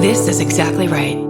This is exactly right.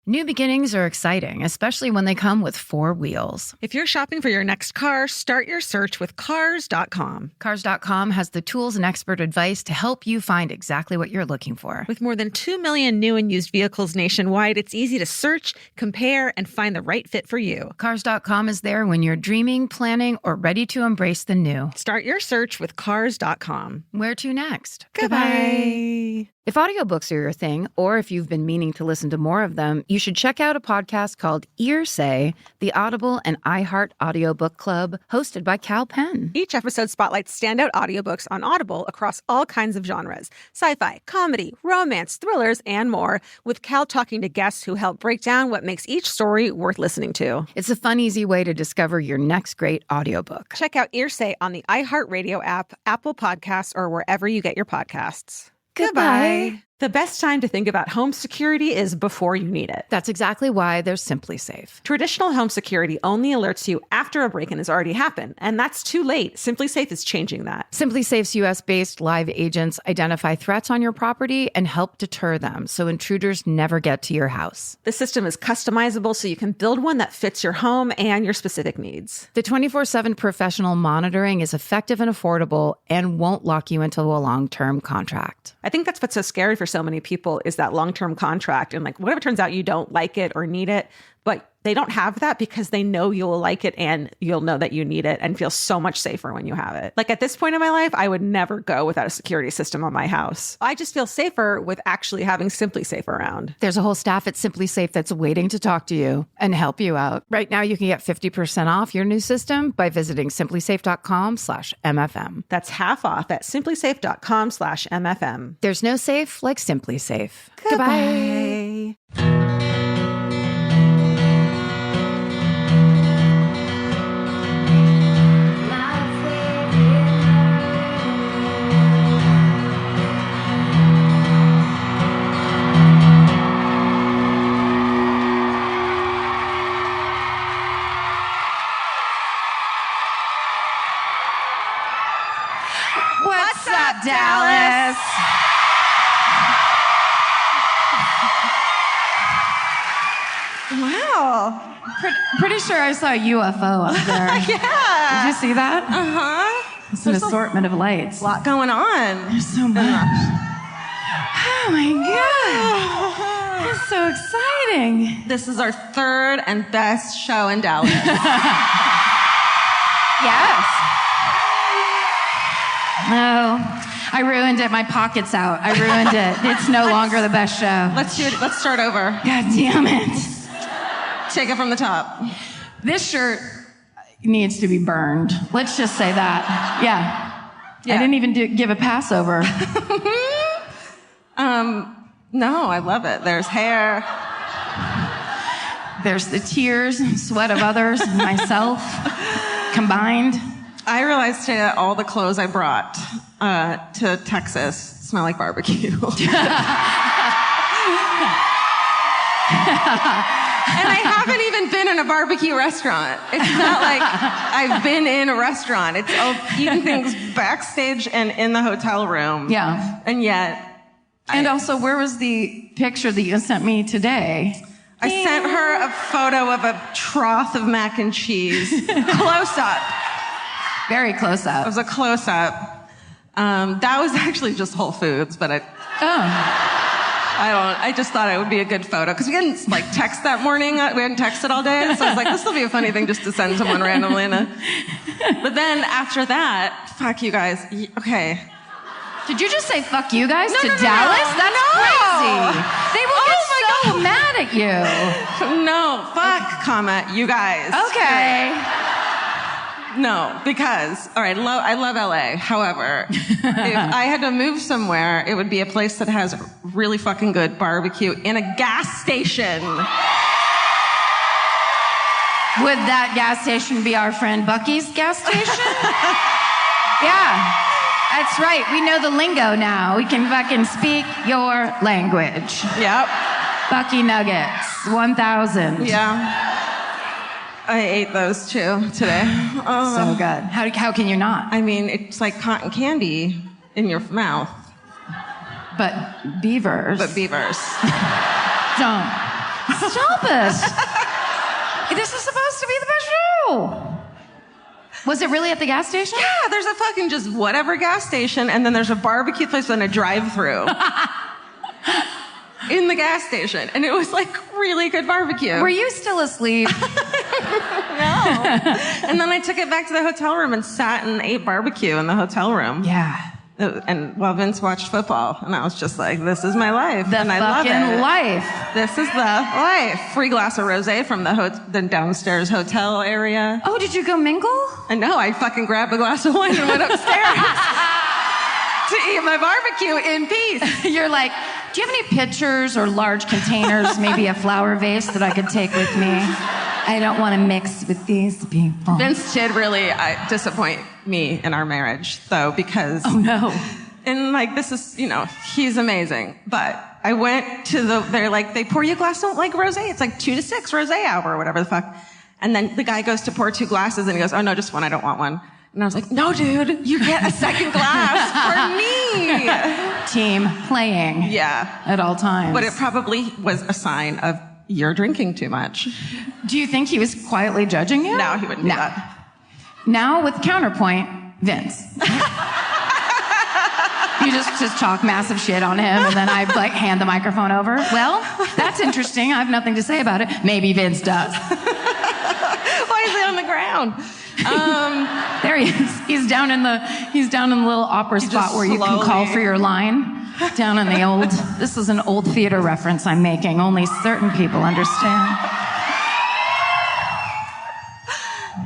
New beginnings are exciting, especially when they come with 4 wheels. If you're shopping for your next car, start your search with Cars.com. Cars.com has the tools and expert advice to help you find exactly what you're looking for. With more than 2 million new and used vehicles nationwide, it's easy to search, compare, and find the right fit for you. Cars.com is there when you're dreaming, planning, or ready to embrace the new. Start your search with Cars.com. Where to next? Goodbye. If audiobooks are your thing, or if you've been meaning to listen to more of them, you should check out a podcast called Ear Say, the Audible and iHeart Audiobook Club, hosted by Cal Penn. Each episode spotlights standout audiobooks on Audible across all kinds of genres: sci-fi, comedy, romance, thrillers, and more, with Cal talking to guests who help break down what makes each story worth listening to. It's a fun, easy way to discover your next great audiobook. Check out Ear Say on the iHeartRadio app, Apple Podcasts, or wherever you get your podcasts. Goodbye. The best time to think about home security is before you need it. That's exactly why there's Simply Safe. Traditional home security only alerts you after a break-in has already happened, and that's too late. Simply Safe is changing that. Simply Safe's U.S.-based live agents identify threats on your property and help deter them so intruders never get to your house. The system is customizable so you can build one that fits your home and your specific needs. The 24/7 professional monitoring is effective and affordable and won't lock you into a long-term contract. I think that's what's so scary for so many people is that long-term contract. And like, what if it turns out you don't like it or need it, but they don't have that because they know you'll like it and you'll know that you need it and feel so much safer when you have it. Like at this point in my life, I would never go without a security system on my house. I just feel safer with actually having Simply Safe around. There's a whole staff at Simply Safe that's waiting to talk to you and help you out. Right now, you can get 50% off your new system by visiting simplysafe.com/MFM. That's half off at simplysafe.com/MFM. There's no safe like Simply Safe. Goodbye. What's up, Dallas? Wow. Pretty sure I saw a UFO up there. Yeah. Did you see that? Uh-huh. It's an assortment of lights. A lot going on. There's so much. Oh my God. It's so exciting. This is our third and best show in Dallas. Yes. No, I ruined it. My pocket's out. I ruined it. It's no longer the best show. Let's do it. Let's start over. God damn it. Take it from the top. This shirt needs to be burned. Let's just say that. Yeah. I didn't even give a Passover. No, I love it. There's hair. There's the tears, sweat of others, myself, combined. I realized today that all the clothes I brought to Texas smell like barbecue. And I haven't even been in a barbecue restaurant. It's not like I've been in a restaurant. It's eating things backstage and in the hotel room. Yeah. And yet... And also, where was the picture that you sent me today? I sent her a photo of a trough of mac and cheese. Close up. Very close It up. was a close up. That was actually just Whole Foods, but I just thought it would be a good photo because we didn't text that morning. We hadn't texted all day, so I was like, this will be a funny thing just to send someone randomly. But then after that, fuck you guys. Okay. Did you just say fuck you guys to no, Dallas? That's crazy. They will get so God. mad at you. No, fuck, comma, you guys. Okay. No, because, all right, I love LA. However, if I had to move somewhere, it would be a place that has really fucking good barbecue in a gas station. Would that gas station be our friend Bucky's gas station? Yeah. That's right. We know the lingo now. We can fucking speak your language. Yep. Bucky Nuggets, 1,000. Yeah. I ate those too today. So good. How can you not? I mean, it's like cotton candy in your mouth. But beavers. But beavers. Don't. Stop it. This is supposed to be the best show. Was it really at the gas station? Yeah, there's a fucking just whatever gas station, and then there's a barbecue place and a drive-thru in the gas station, and it was like really good barbecue. Were you still asleep? No. And then I took it back to the hotel room and sat and ate barbecue in the hotel room. Yeah. And while Vince watched football, and I was just like, "This is my life, The and I love fucking it. life. This is the life." Free glass of rosé from the downstairs hotel area. Oh, did you go mingle? And no, I fucking grabbed a glass of wine and went upstairs to eat my barbecue in peace. You're like, do you have any pitchers or large containers, maybe a flower vase that I could take with me? I don't want to mix with these people. Vince did really disappoint me in our marriage, though, because... Oh, no. And, like, this is, he's amazing. But I went to they're like, they pour you a glass of, like, rosé. It's like 2 to 6 rosé hour or whatever the fuck. And then the guy goes to pour 2 glasses, and he goes, "Oh, no, just one. I don't want one." And I was like, "No, dude, you get a second glass for me." Team playing. Yeah. At all times. But it probably was a sign of you're drinking too much. Do you think he was quietly judging you? No, he wouldn't do that. Now with counterpoint, Vince. You just talk massive shit on him, and then I like hand the microphone over. Well, that's interesting. I have nothing to say about it. Maybe Vince does. Why is he on the ground? There he is. He's down in the little opera spot where you can call for your line. Down in the old. This is an old theater reference I'm making. Only certain people understand.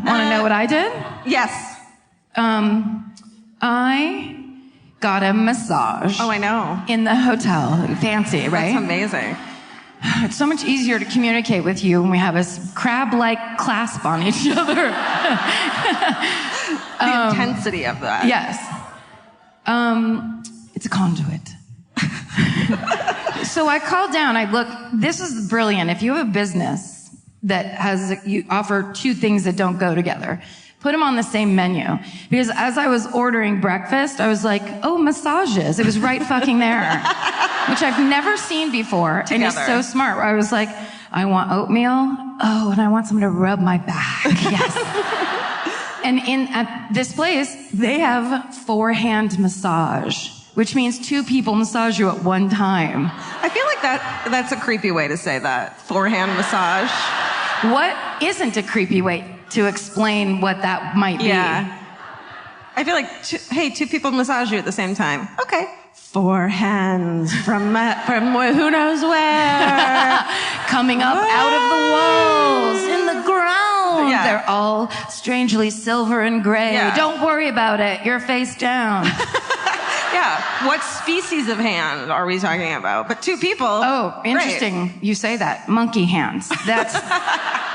Want to know what I did? Yes. I got a massage. Oh, I know. In the hotel. Fancy, right? That's amazing. It's so much easier to communicate with you when we have a crab-like clasp on each other. The intensity of that. Yes. It's a conduit. So I called down. This is brilliant. If you have a business that you offer 2 things that don't go together, put them on the same menu. Because as I was ordering breakfast, I was like, oh, massages. It was right fucking there. Which I've never seen before. Together. And he's so smart. I was like, I want oatmeal. Oh, and I want someone to rub my back. Yes. And at this place, they have 4-hand massage, which means 2 people massage you at one time. I feel like that's a creepy way to say that. 4-hand massage. What isn't a creepy way to explain what that might be? Yeah. I feel like, 2 people massage you at the same time. Okay. 4 hands from who knows where. Coming up out of the walls, in the ground. Yeah. They're all strangely silver and gray. Yeah. Don't worry about it. You're face down. Yeah. What species of hand are we talking about? But 2 people. Oh, interesting. You say that. Monkey hands. That's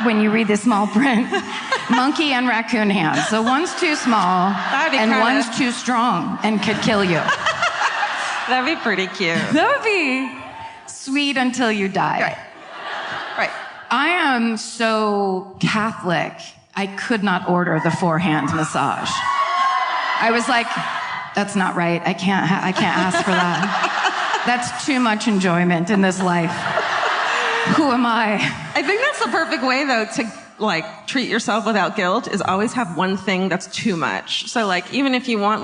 when you read the small print. Monkey and raccoon hands. So one's too small and one's too strong and could kill you. That'd be pretty cute. That would be sweet until you die. Right. I am so Catholic, I could not order the 4-hand massage. I was like, that's not right. I can't ask for that. That's too much enjoyment in this life. Who am I? I think that's the perfect way, though, to treat yourself without guilt, is always have one thing that's too much. So even if you want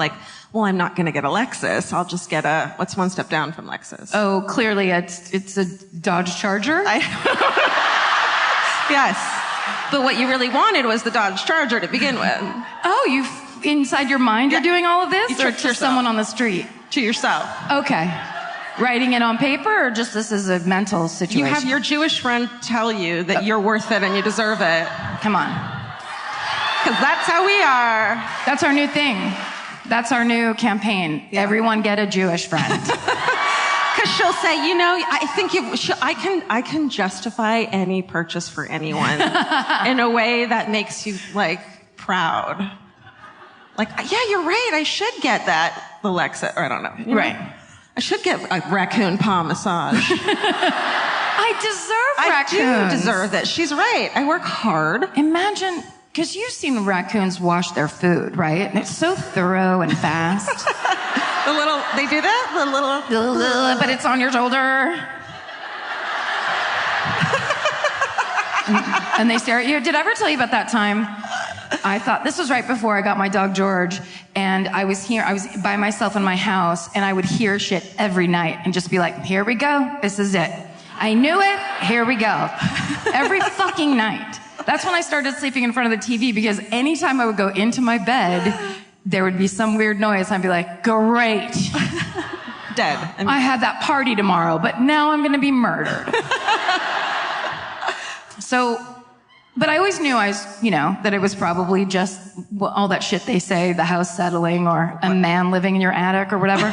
well, I'm not going to get a Lexus. I'll just get what's one step down from Lexus? Oh, clearly it's a Dodge Charger. Yes. But what you really wanted was the Dodge Charger to begin with. Oh, inside your mind you're doing all of this? You or tricked to yourself. someone on the street? To yourself. Okay. Writing it on paper, or just this is a mental situation? You have your Jewish friend tell you that you're worth it and you deserve it. Come on. Because that's how we are. That's our new thing. That's our new campaign. Yeah. Everyone get a Jewish friend. Because she'll say, I think I can justify any purchase for anyone in a way that makes you proud. Yeah, you're right. I should get that Alexa, or I don't know. Right. I should get a raccoon paw massage. I deserve raccoons. I do deserve it. She's right. I work hard. Imagine. Because you've seen raccoons wash their food, right? And it's so thorough and fast. The little They do that? The little... But it's on your shoulder. And they stare at you. Did I ever tell you about that time? I thought, this was right before I got my dog George, and I was by myself in my house, and I would hear shit every night and just be like, here we go, this is it. I knew it, here we go. Every fucking night. That's when I started sleeping in front of the TV, because anytime I would go into my bed, there would be some weird noise. I'd be like, great. Dead. I had that party tomorrow, but now I'm gonna be murdered. So, but I always knew that it was probably just all that shit they say, the house settling or a man living in your attic or whatever.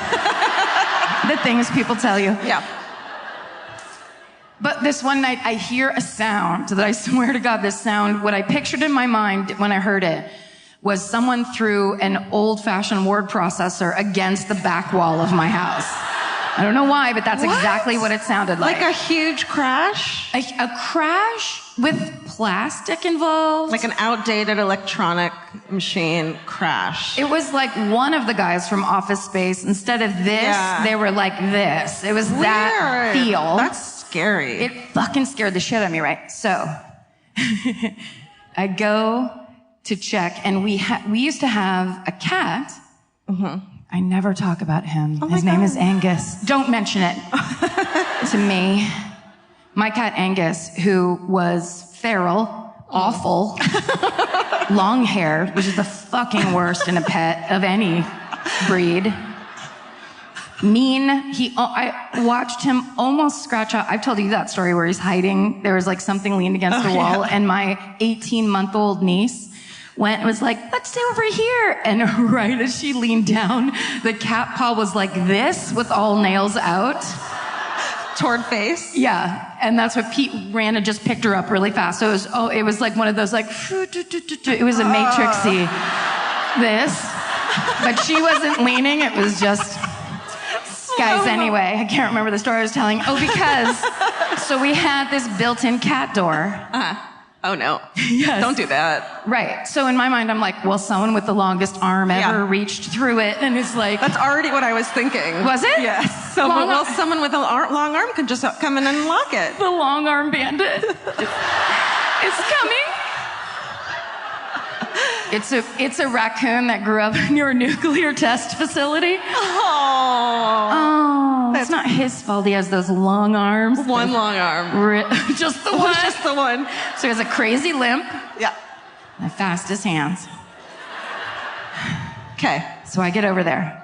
The things people tell you. Yeah. But this one night I hear a sound that I swear to God, this sound, what I pictured in my mind when I heard it was someone threw an old-fashioned word processor against the back wall of my house. I don't know why, but that's exactly what it sounded like. Like a huge crash? A crash with plastic involved. Like an outdated electronic machine crash. It was like one of the guys from Office Space, instead of this, they were like this. It was Weird. that feel. That's scary. It fucking scared the shit out of me, right? So I go to check, and we used to have a cat. Mm-hmm. I never talk about him. His name is Angus. Don't mention it to me. My cat Angus, who was feral, awful, long hair, which is the fucking worst in a pet of any breed. Mean. I watched him almost scratch out. I've told you that story where he's hiding. There was like something leaned against the wall, and my 18-month-old niece was like, let's stay over here. And right as she leaned down, the cat paw was like this with all nails out. Toward face? Yeah. And that's what Pete ran and just picked her up really fast. So it was like one of those like, it was a Matrixy this. But she wasn't leaning. It was just, guys, anyway, I can't remember the story I was telling. So we had this built-in cat door. Oh, no. Yes. Don't do that. Right. So in my mind, I'm like, well, someone with the longest arm ever reached through it, and it's like... That's already what I was thinking. Was it? Yes. Someone with a long arm could just come in and unlock it. The long arm bandit is coming. It's a raccoon that grew up in your nuclear test facility. Oh, it's not his fault. He has those long arms. One long arm. Just the one. Just the one. So he has a crazy limp. Yeah. And the fastest hands. Okay. So I get over there.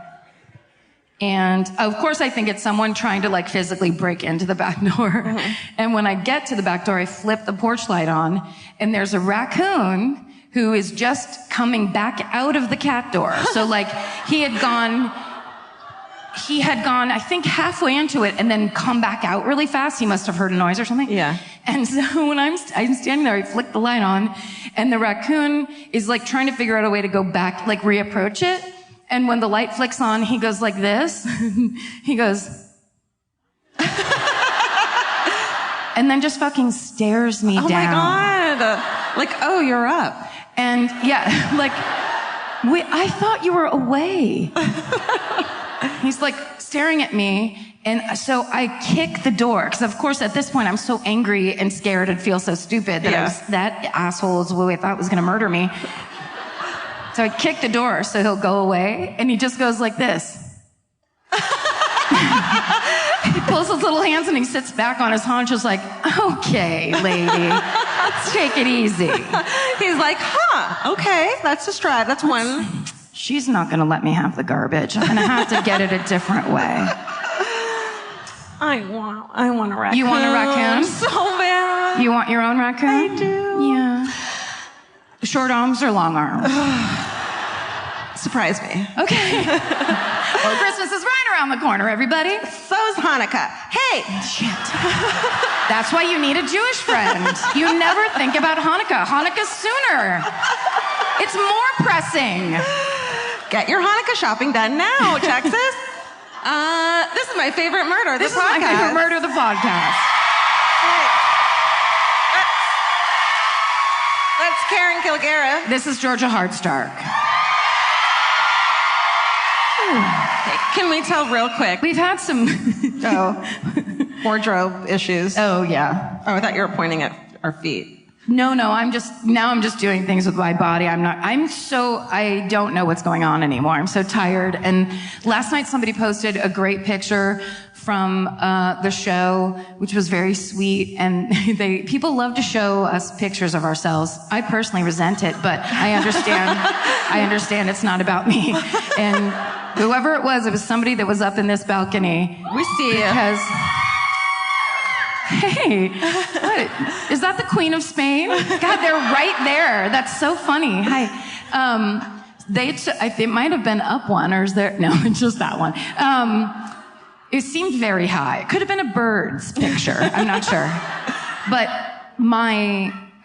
And of course I think it's someone trying to like physically break into the back door. Mm-hmm. And when I get to the back door, I flip the porch light on, and there's a raccoon who is just coming back out of the cat door. So like he had gone, I think halfway into it and then come back out really fast. He must have heard a noise or something. Yeah. And so when I'm standing there, I flick the light on, and the raccoon is like trying to figure out a way to go back, like reapproach it. And when the light flicks on, he goes like this. He goes, and then just fucking stares me down. Oh my God. Like, oh, you're up. And yeah, like, I thought you were away. He's like staring at me. And so I kick the door, because of course at this point I'm so angry and scared and feel so stupid that that asshole is who I thought was going to murder me. So I kick the door so he'll go away, and he just goes like this. He pulls his little hands and he sits back on his haunches like, okay, lady, let's take it easy. He's like, okay, that's a stride. That's one. She's not going to let me have the garbage. I'm going to have to get it a different way. I want a raccoon. You want a raccoon? So bad. You want your own raccoon? I do. Yeah. Short arms or long arms? Surprise me. Okay. Well, Christmas is right around the corner, everybody. So's Hanukkah. Hey! Shit. That's why you need a Jewish friend. You never think about Hanukkah. Hanukkah's sooner. It's more pressing. Get your Hanukkah shopping done now, Texas. This is my favorite murder. This is my favorite murder of the podcast. That's Karen Kilgara. This is Georgia Hardstark. Can we tell real quick? We've had some. Wardrobe issues. Oh, yeah. Oh, I thought you were pointing at our feet. No, I'm just doing things with my body. I don't know what's going on anymore. I'm so tired. And last night somebody posted a great picture from the show, which was very sweet. And people love to show us pictures of ourselves. I personally resent it, but I understand it's not about me. And whoever it was somebody that was up in this balcony. We see you. Because, hey, what? Is that the Queen of Spain? God, they're right there. That's so funny. Hi. It might have been up one, or is there? No, it's just that one. It seemed very high. It could have been a bird's picture. I'm not sure. But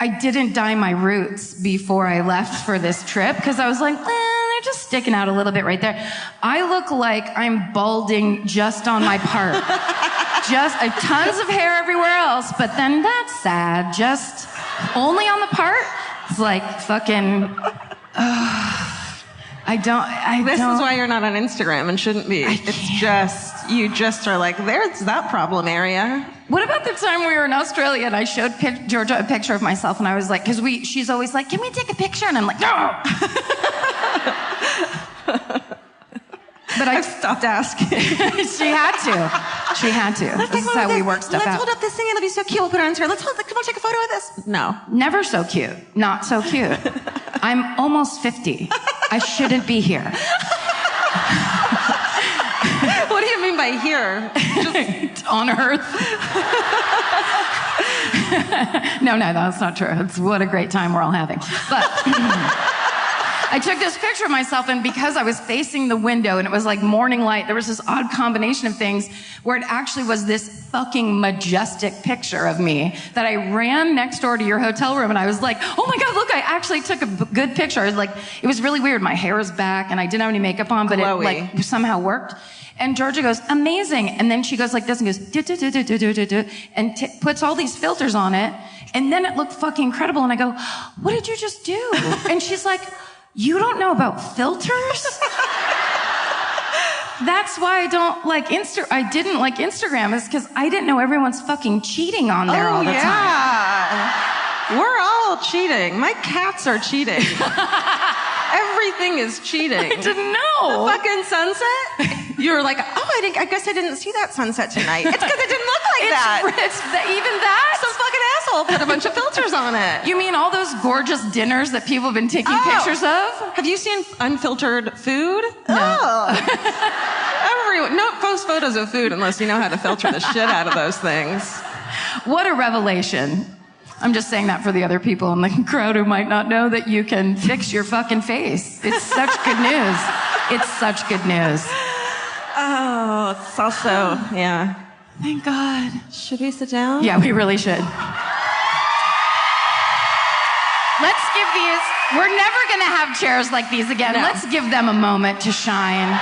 I didn't dye my roots before I left for this trip because I was like, they're just sticking out a little bit right there. I look like I'm balding just on my part. Just tons of hair everywhere else, but then that's sad. Just only on the part. It's like fucking. This is why you're not on Instagram and shouldn't be. You just are like, there's that problem area. What about the time we were in Australia and I showed Georgia a picture of myself and I was like, she's always like, can we take a picture? And I'm like, no. But I've stopped asking. She had to. This is how we work stuff out. Let's hold up this thing. It'll be so cute. We'll put it on Instagram. Come on, take a photo of this. No. Never so cute. Not so cute. I'm almost 50. I shouldn't be here. What do you mean by here? Just on Earth? No, that's not true. What a great time we're all having. But I took this picture of myself, and because I was facing the window and it was like morning light, there was this odd combination of things where it actually was this fucking majestic picture of me that I ran next door to your hotel room and I was like, oh my God, look, I actually took a good picture. I was like, it was really weird. My hair was back and I didn't have any makeup on, but Glowy. it like somehow worked. And Georgia goes, amazing. And then she goes like this and goes, do, and puts all these filters on it. And then it looked fucking incredible. And I go, what did you just do? And she's like, you don't know about filters? That's why I don't like I didn't like Instagram, is because I didn't know everyone's fucking cheating on there all the time. We're all cheating. My cats are cheating. Everything is cheating. I didn't know. The fucking sunset? You were like, I guess I didn't see that sunset tonight. It's because it didn't look like that. Even that? Some fucking asshole put a bunch of filters on it. You mean all those gorgeous dinners that people have been taking pictures of? Have you seen unfiltered food? No. Everyone, no post photos of food unless you know how to filter the shit out of those things. What a revelation. I'm just saying that for the other people in the crowd who might not know that you can fix your fucking face. It's such good news. It's such good news. Oh, it's also, yeah. Thank God. Should we sit down? Yeah, we really should. Let's give these, we're never going to have chairs like these again. No. Let's give them a moment to shine.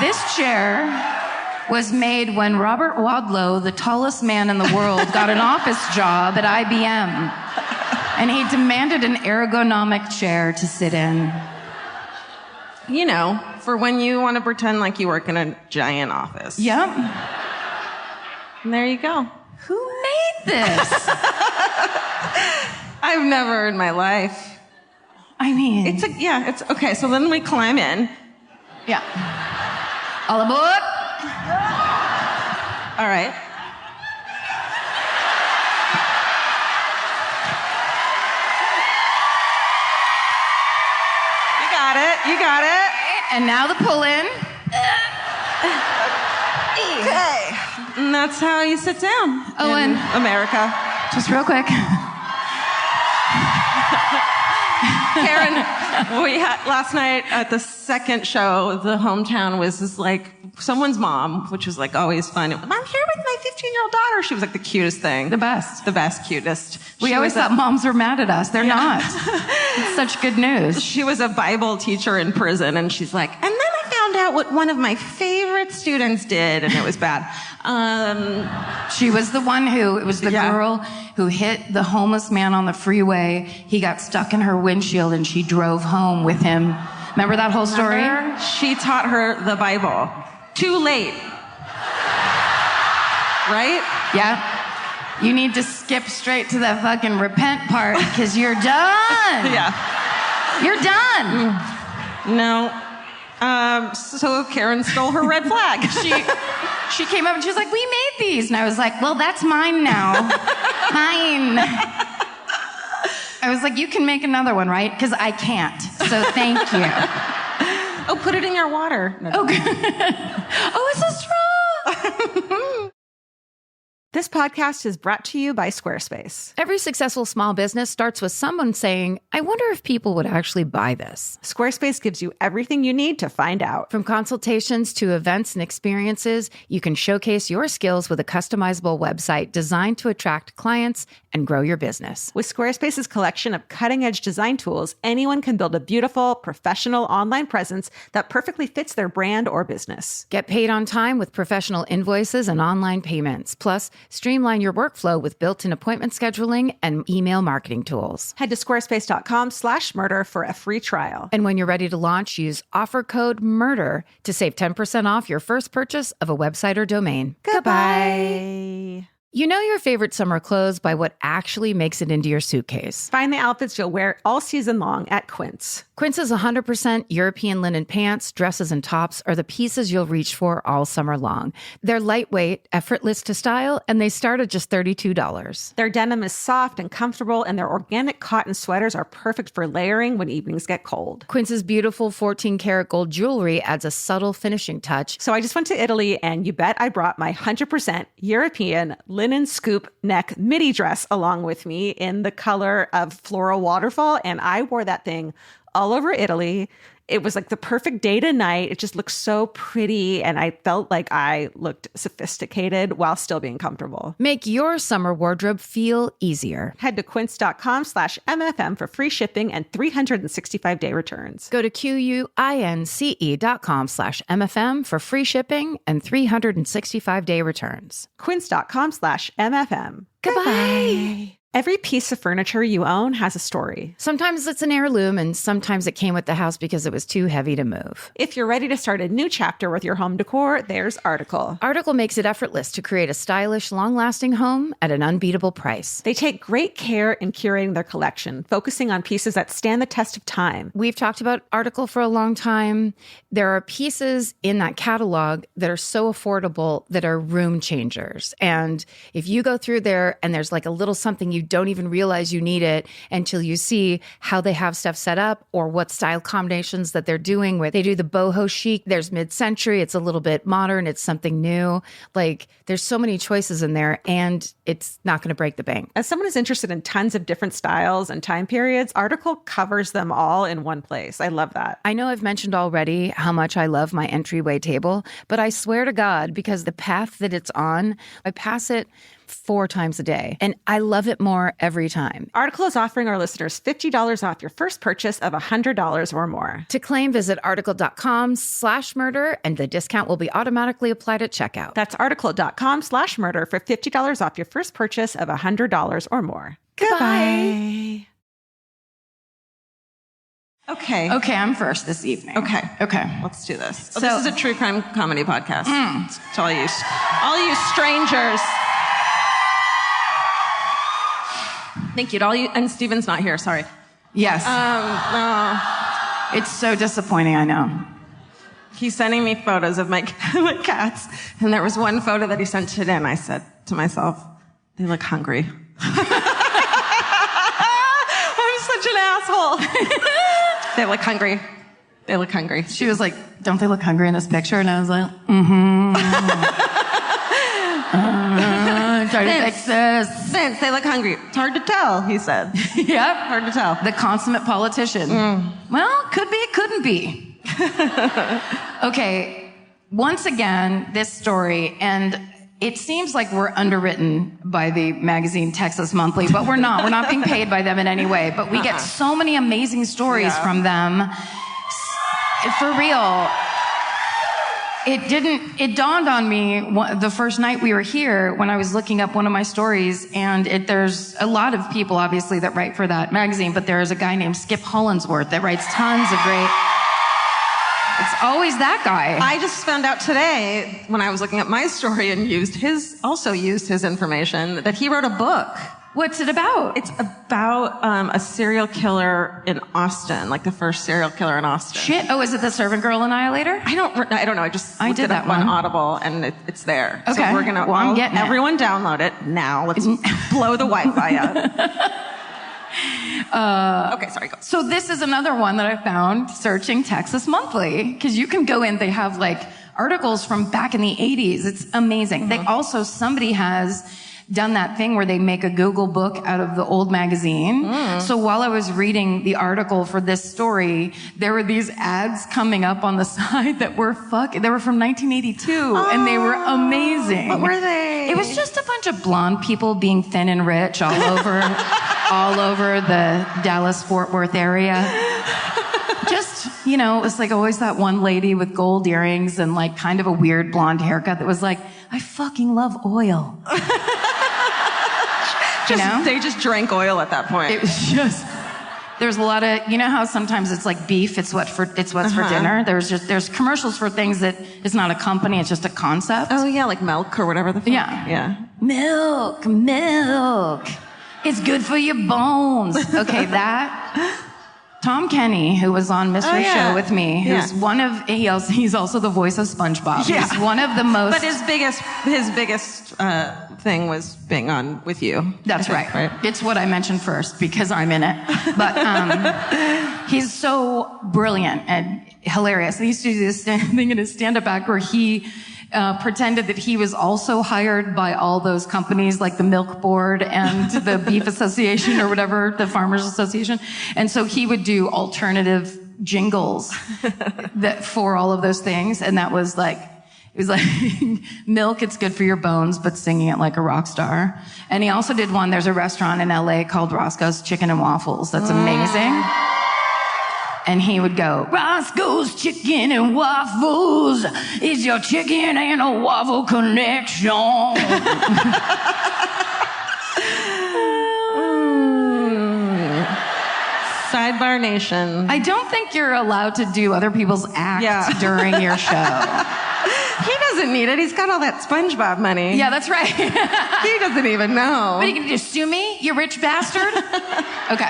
This chair was made when Robert Wadlow, the tallest man in the world, got an office job at IBM. And he demanded an ergonomic chair to sit in. You know, for when you want to pretend like you work in a giant office. Yep. And there you go. Who made this? I've never in my life. I mean... It's okay, so then we climb in. Yeah. All aboard. All right. You got it. And now the pull-in. Okay. And that's how you sit down in America. Just real quick. Karen, we had last night at the second show, the hometown was just like someone's mom, which was like always fun. I'm here with my 15-year-old daughter. She was like the cutest thing. The best. The best, cutest. We always thought moms were mad at us. They're not. It's such good news. She was a Bible teacher in prison, and she's like, and then I found out what one of my favorite students did, and it was bad. She was the one it was the girl who hit the homeless man on the freeway. He got stuck in her windshield and she drove home with him. Remember that whole story? She taught her the Bible. Too late. Right? Yeah. You need to skip straight to the fucking repent part because you're done. Yeah. You're done. No. So Karen stole her red flag. She came up and she was like, we made these. And I was like, well, that's mine now. Mine. I was like, you can make another one, right? Because I can't. So thank you. Oh, put it in your water. No, okay. Oh, it's a straw. This podcast is brought to you by Squarespace. Every successful small business starts with someone saying, I wonder if people would actually buy this. Squarespace gives you everything you need to find out. From consultations to events and experiences, you can showcase your skills with a customizable website designed to attract clients and grow your business. With Squarespace's collection of cutting-edge design tools, anyone can build a beautiful, professional online presence that perfectly fits their brand or business. Get paid on time with professional invoices and online payments. Plus, streamline your workflow with built-in appointment scheduling and email marketing tools. Head to squarespace.com/murder for a free trial. And when you're ready to launch, use offer code MURDER to save 10% off your first purchase of a website or domain. Goodbye. You know your favorite summer clothes by what actually makes it into your suitcase. Find the outfits you'll wear all season long at Quince. Quince's 100% European linen pants, dresses, and tops are the pieces you'll reach for all summer long. They're lightweight, effortless to style, and they start at just $32. Their denim is soft and comfortable, and their organic cotton sweaters are perfect for layering when evenings get cold. Quince's beautiful 14-karat gold jewelry adds a subtle finishing touch. So I just went to Italy, and you bet I brought my 100% European linen scoop neck midi dress along with me in the color of floral waterfall, and I wore that thing all over Italy. It was like the perfect day to night. It just looked so pretty, and I felt like I looked sophisticated while still being comfortable. Make your summer wardrobe feel easier. Head to quince.com/MFM for free shipping and 365-day returns. Go to QUINCE.com/MFM for free shipping and 365-day returns. Quince.com/MFM. Goodbye. Every piece of furniture you own has a story. Sometimes it's an heirloom, and sometimes it came with the house because it was too heavy to move. If you're ready to start a new chapter with your home decor, there's Article. Article makes it effortless to create a stylish, long-lasting home at an unbeatable price. They take great care in curating their collection, focusing on pieces that stand the test of time. We've talked about Article for a long time. There are pieces in that catalog that are so affordable that are room changers. And if you go through there and there's like a little something you don't even realize you need it until you see how they have stuff set up or what style combinations that they're doing with. They do the boho chic. There's mid-century. It's a little bit modern. It's something new. Like there's so many choices in there, and it's not going to break the bank. As someone who's interested in tons of different styles and time periods, Article covers them all in one place. I love that. I know I've mentioned already how much I love my entryway table, but I swear to God, because the path that it's on, I pass it 4 times a day, and I love it more every time. Article is offering our listeners $50 off your first purchase of $100 or more. To claim, visit article.com/murder, and the discount will be automatically applied at checkout. That's article.com/murder for $50 off your first purchase of $100 or more. Goodbye. Okay. Okay, I'm first this evening. Okay. Let's do this. So- this is a true crime comedy podcast. To all you strangers. Thank you to all you, and Steven's not here, sorry. Yes. It's so disappointing, I know. He's sending me photos of my cats, and there was one photo that he sent today, and I said to myself, they look hungry. I'm such an asshole. They look hungry. They look hungry. She was like, don't they look hungry in this picture? And I was like, mm-hmm. Try to fix this. Since they look hungry. It's hard to tell, he said. Yep. Hard to tell. The consummate politician. Well, could be, couldn't be. Okay, once again, this story, and it seems like we're underwritten by the magazine Texas Monthly, but we're not. We're not being paid by them in any way. But we get so many amazing stories from them. For real. It dawned on me the first night we were here when I was looking up one of my stories, and there's a lot of people, obviously, that write for that magazine, but there's a guy named Skip Hollandsworth that writes tons of great... It's always that guy. I just found out today, when I was looking up my story and used his information, that he wrote a book. What's it about? It's about a serial killer in Austin, like the first serial killer in Austin. Shit. Oh, is it the Servant Girl Annihilator? I don't know. I looked did it that up on one. Audible, and it's there. Okay. So we're gonna. Well, I'm getting it. Everyone download it now. Let's blow the Wi-Fi up. Okay, sorry. Go. So this is another one that I found searching Texas Monthly, because you can go in. They have like articles from back in the 80s. It's amazing. They also, somebody has done that thing where they make a Google book out of the old magazine. So while I was reading the article for this story, there were these ads coming up on the side that were they were from 1982, and they were amazing. What were they? It was just a bunch of blonde people being thin and rich all over the Dallas-Fort Worth area. Just, it was like always that one lady with gold earrings and like kind of a weird blonde haircut that was like, I fucking love oil. They just drank oil at that point. It was just, there's a lot of, how sometimes it's like beef, it's what's for dinner. There's commercials for things that it's not a company, it's just a concept. Oh yeah, like milk or whatever the fuck. Yeah. Milk. It's good for your bones. Okay, that. Tom Kenny, who was on Mystery Show with me, who's he's also the voice of SpongeBob. Yeah. He's one of the most... But his biggest thing was being on with you. That's right. It's what I mentioned first because I'm in it. But he's so brilliant and hilarious. And he used to do this thing in his stand-up act where he pretended that he was also hired by all those companies like the Milk Board and the Beef Association or whatever, the Farmers Association. And so he would do alternative jingles for all of those things. And that was like, it was like, milk, it's good for your bones, but singing it like a rock star. And he also did one, there's a restaurant in LA called Roscoe's Chicken and Waffles. That's amazing. And he would go, Roscoe's Chicken and Waffles is your chicken and a waffle connection. Sidebar Nation. I don't think you're allowed to do other people's acts during your show. He doesn't need it. He's got all that SpongeBob money. Yeah, that's right. He doesn't even know. What, are you going to just sue me, you rich bastard? Okay.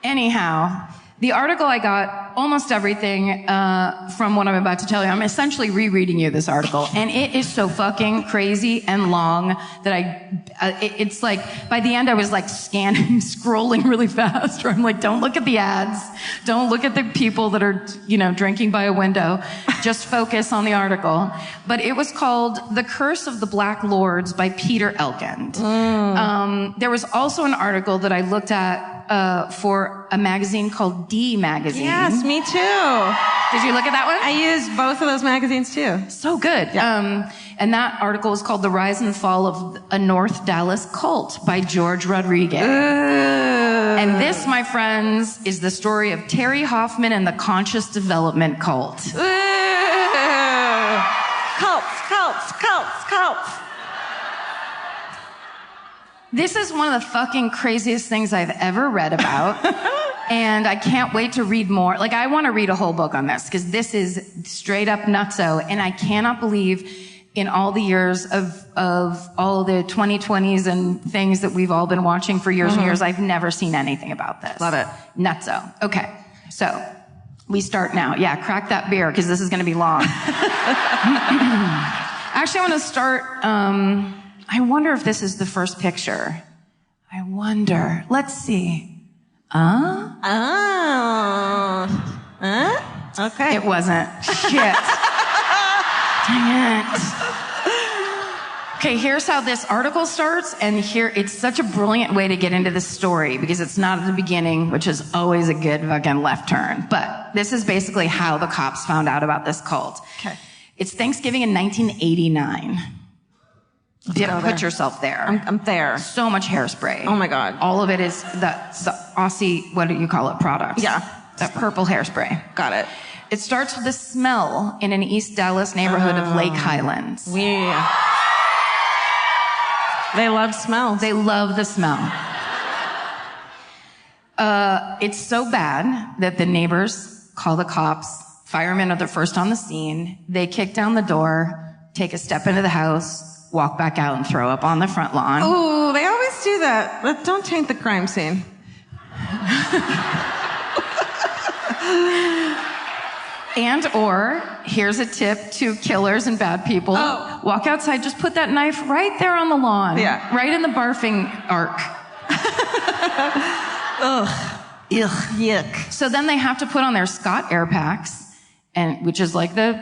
Anyhow, the article I got almost everything from what I'm about to tell you. I'm essentially rereading you this article, and it is so fucking crazy and long that it's like by the end I was like scrolling really fast. Where I'm like, don't look at the ads, don't look at the people that are drinking by a window, just focus on the article. But it was called "The Curse of the Black Lords" by Peter Elkind. There was also an article that I looked at for a magazine called D Magazine. Yes, me too. Did you look at that one? I used both of those magazines too. So good. Yeah. And that article is called The Rise and Fall of a North Dallas Cult by George Rodriguez. And this, my friends, is the story of Terri Hoffman and the Conscious Development Cult. Cults. This is one of the fucking craziest things I've ever read about. And I can't wait to read more. Like, I want to read a whole book on this because this is straight up nutso. And I cannot believe in all the years of all the 2020s and things that we've all been watching for years and years, I've never seen anything about this. Love it. Nutso. Okay. So we start now. Yeah, crack that beer because this is going to be long. Actually, I want to start... I wonder if this is the first picture. I wonder. Let's see. Okay. It wasn't. Shit. Dang it. Okay, here's how this article starts, and here, it's such a brilliant way to get into this story, because it's not at the beginning, which is always a good fucking left turn. But this is basically how the cops found out about this cult. Okay. It's Thanksgiving in 1989. Put yourself there. I'm there. So much hairspray. Oh my God. All of it is the Aussie, what do you call it, products. Yeah. that purple hairspray. Got it. It starts with a smell in an East Dallas neighborhood of Lake Highlands. Yeah. They love smells. They love the smell. It's so bad that the neighbors call the cops. Firemen are the first on the scene. They kick down the door, take a step into the house, walk back out and throw up on the front lawn. Ooh, they always do that. But don't taint the crime scene. And or, here's a tip to killers and bad people. Oh. Walk outside, just put that knife right there on the lawn. Yeah. Right in the barfing arc. Ugh. Yuck. So then they have to put on their Scott air packs, and which is like the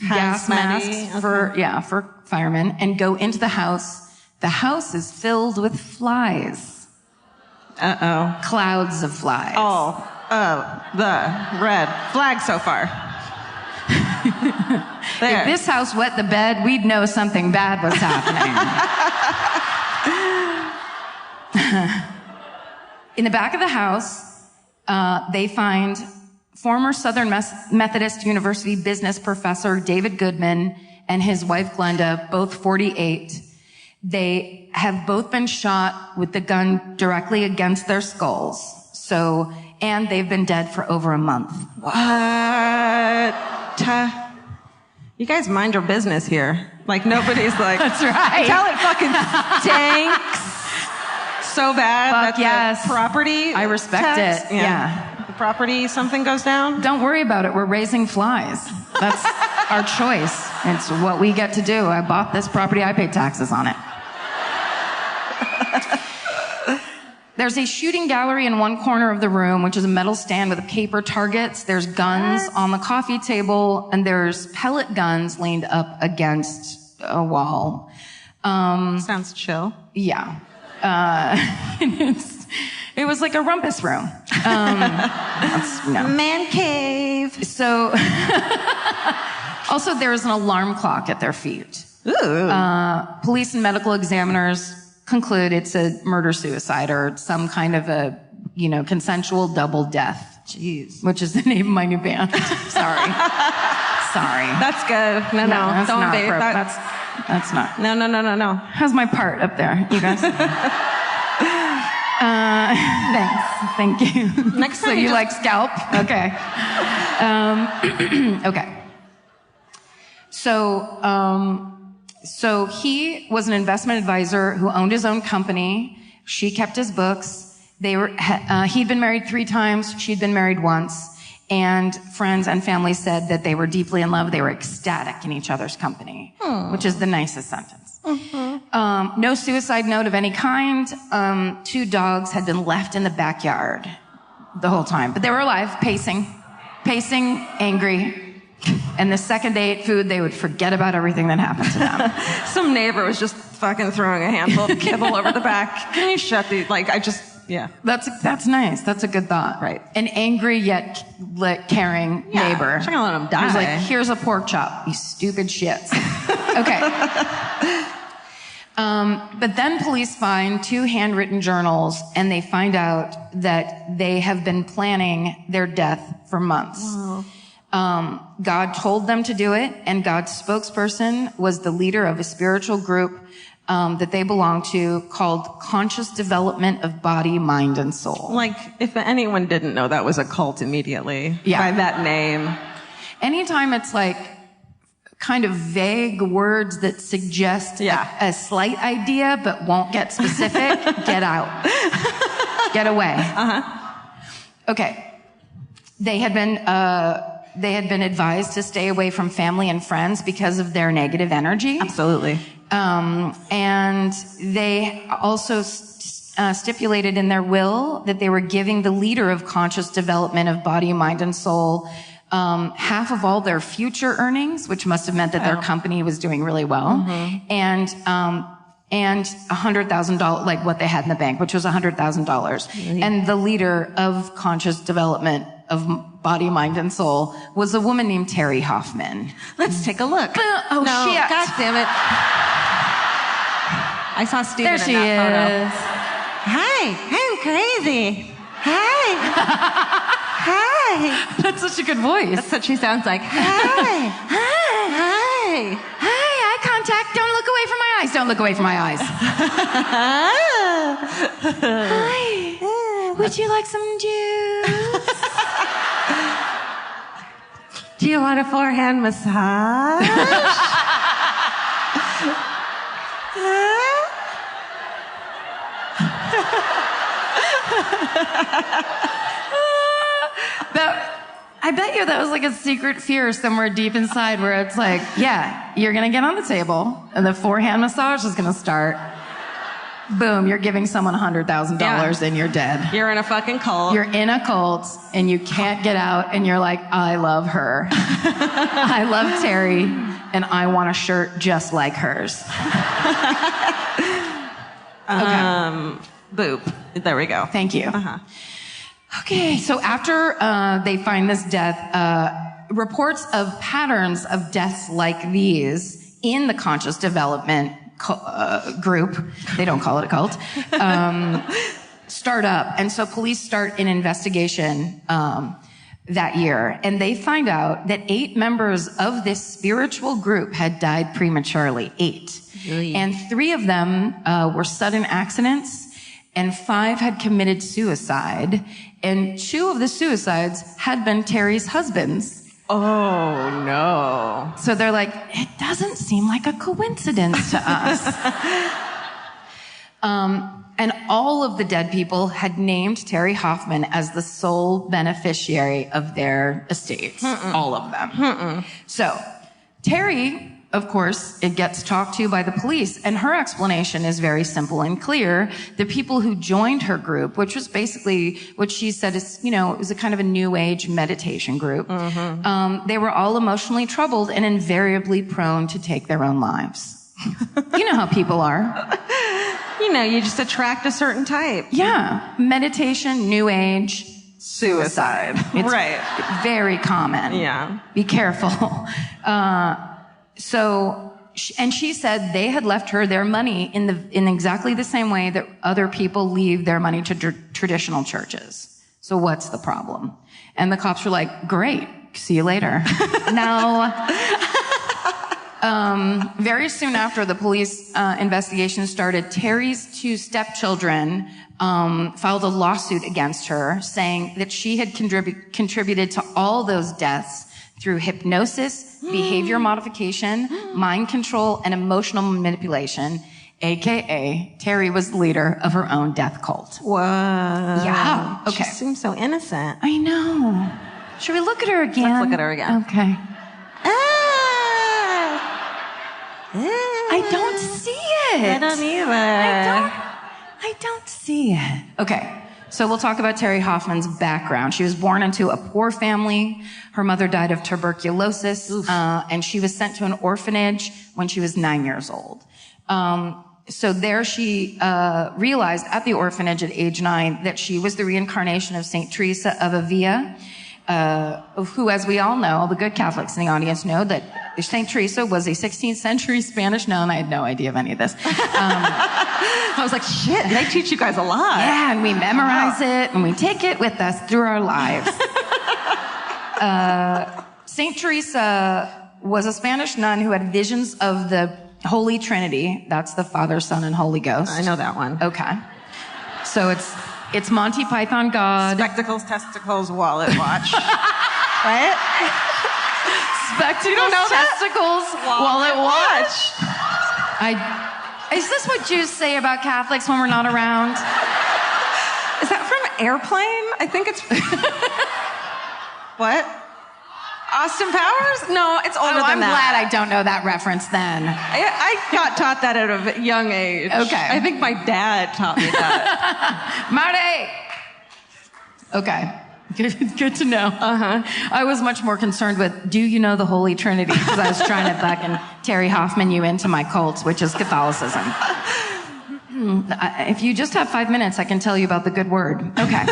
gas masks for firemen, and go into the house. The house is filled with flies. Uh-oh. Clouds of flies. Oh, the red flag so far. There. If this house wet the bed, we'd know something bad was happening. In the back of the house, they find former Southern Methodist University business professor David Goodman and his wife Glenda, both 48. They have both been shot with the gun directly against their skulls. And they've been dead for over a month. What? You guys mind your business here. Like, nobody's like... That's right. Until it fucking stinks so bad Fuck that yes. the property... I respect tax, it. Yeah. The property, something goes down. Don't worry about it. We're raising flies. That's our choice. It's what we get to do. I bought this property. I paid taxes on it. There's a shooting gallery in one corner of the room, which is a metal stand with paper targets. There's guns on the coffee table, and there's pellet guns leaned up against a wall. Sounds chill. Yeah. It was like a rumpus room. No. Man cave. So, also there's an alarm clock at their feet. Ooh. Police and medical examiners conclude it's a murder-suicide or some kind of a, consensual double death. Jeez. Which is the name of my new band. Sorry. That's good. No, that's don't not be. That's not. No. How's my part up there, you guys? Thanks. Thank you. Next time So you just- like scalp? Okay. Okay. So he was an investment advisor who owned his own company. She kept his books. He'd been married 3 times. She'd been married once. And friends and family said that they were deeply in love. They were ecstatic in each other's company, which is the nicest sentence. No suicide note of any kind. 2 dogs had been left in the backyard the whole time, but they were alive, pacing, angry. And the second they ate food, they would forget about everything that happened to them. Some neighbor was just fucking throwing a handful of kibble over the back. Can you shut the, yeah. That's nice. That's a good thought. Right. An angry yet caring neighbor. I'm not gonna let him die. Who's like, here's a pork chop, you stupid shits. Okay. But then police find 2 handwritten journals, and they find out that they have been planning their death for months. Wow. God told them to do it, and God's spokesperson was the leader of a spiritual group that they belong to called Conscious Development of Body, Mind, and Soul. Like, if anyone didn't know that was a cult immediately Yeah. by that name. Anytime it's like kind of vague words that suggest a slight idea but won't get specific, get out. Get away. Okay. They had been advised to stay away from family and friends because of their negative energy. Absolutely. And they also stipulated in their will that they were giving the leader of Conscious Development of Body, Mind, and Soul half of all their future earnings, which must have meant that their company was doing really well, and $100,000, like what they had in the bank, which was $100,000. And the leader of Conscious Development of Body, Mind, and Soul was a woman named Terri Hoffman. Let's take a look. Oh, no, shit. God damn it. I saw Steven There in she that photo. is. Hi, I'm crazy. Hi. Hi. Hi. That's such a good voice. That's what she sounds like. Hi. Hi. Hi, eye contact. Don't look away from my eyes. Don't look away from my eyes. Hi. Would you like some juice? Do you want a forehand massage? I bet you that was like a secret fear somewhere deep inside where it's like, yeah, you're going to get on the table and the forehand massage is going to start. Boom, you're giving someone $100,000 and you're dead. You're in a fucking cult. You're in a cult and you can't get out and you're like, I love her. I love Terri and I want a shirt just like hers. Okay. Boop. There we go. Thank you. Uh-huh. Okay, so after they find this death, reports of patterns of deaths like these in the conscious development group, they don't call it a cult, start up. And so police start an investigation that year, and they find out that 8 members of this spiritual group had died prematurely, 8. Really? And 3 of them were sudden accidents, and 5 had committed suicide, and 2 of the suicides had been Terri's husbands. Oh, no. So they're like, it doesn't seem like a coincidence to us. And all of the dead people had named Terri Hoffman as the sole beneficiary of their estates. All of them. So Terri, of course, it gets talked to by the police, and her explanation is very simple and clear. The people who joined her group, which was basically what she said is, you know, it was a kind of a new age meditation group. They were all emotionally troubled and invariably prone to take their own lives. You know how people are. You know, you just attract a certain type. Yeah. Meditation, new age, suicide. It's Right. very common. Yeah. Be careful. And she said they had left her their money in exactly the same way that other people leave their money to traditional churches. So what's the problem? And the cops were like, great, see you later. Now, very soon after the police investigation started, Terri's 2 stepchildren filed a lawsuit against her, saying that she had contributed to all those deaths through hypnosis, behavior modification, mind control, and emotional manipulation, AKA Terri was the leader of her own death cult. Whoa. Yeah. Okay. She seems so innocent. I know. Should we look at her again? Let's look at her again. Okay. Ah. I don't see it. I don't either. I don't see it. Okay. So we'll talk about Terri Hoffman's background. She was born into a poor family. Her mother died of tuberculosis, and she was sent to an orphanage when she was 9 years old. So there she realized at the orphanage at age 9 that she was the reincarnation of St. Teresa of Avila, who, as we all know, the good Catholics in the audience know that St. Teresa was a 16th century Spanish nun. I had no idea of any of this. I was like, shit, they teach you guys a lot. Yeah, and we memorize it, and we take it with us through our lives. St. Teresa was a Spanish nun who had visions of the Holy Trinity. That's the Father, Son, and Holy Ghost. I know that one. Okay. So it's Monty Python God. Spectacles, testicles, wallet, watch. Right? Spectacles, You don't know that? testicles, wallet, watch. Is this what Jews say about Catholics when we're not around? Is that from Airplane? I think it's... What? Austin Powers? No, it's older than I'm that. glad I don't know that reference then. I got taught that at a young age. Okay. I think my dad taught me that. Marty! Okay. Good to know. I was much more concerned with, do you know the Holy Trinity? Because I was trying to fucking Terri Hoffman you into my cult, which is Catholicism. If you just have 5 minutes, I can tell you about the good word. Okay.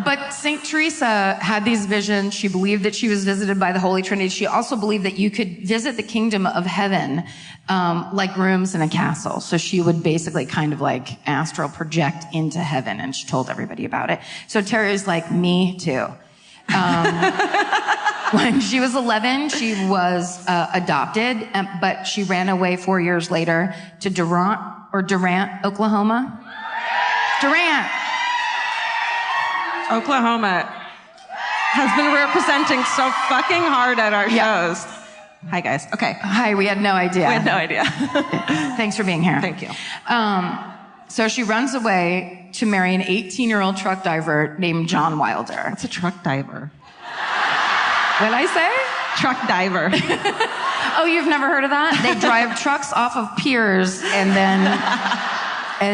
But St. Teresa had these visions. She believed that she was visited by the Holy Trinity. She also believed that you could visit the kingdom of heaven like rooms in a castle. So she would basically kind of like astral project into heaven, and she told everybody about it. So Terry's like, me too. When she was 11, she was adopted, but she ran away 4 years later to Durant, Oklahoma. Durant. Oklahoma has been representing so fucking hard at our shows. Hi, guys. Okay. Hi, we had no idea. We had no idea. Thanks for being here. Thank you. So she runs away to marry an 18-year-old truck driver named John Wilder. What's a truck diver? What'd I say? Truck diver. Oh, you've never heard of that? They drive trucks off of piers, and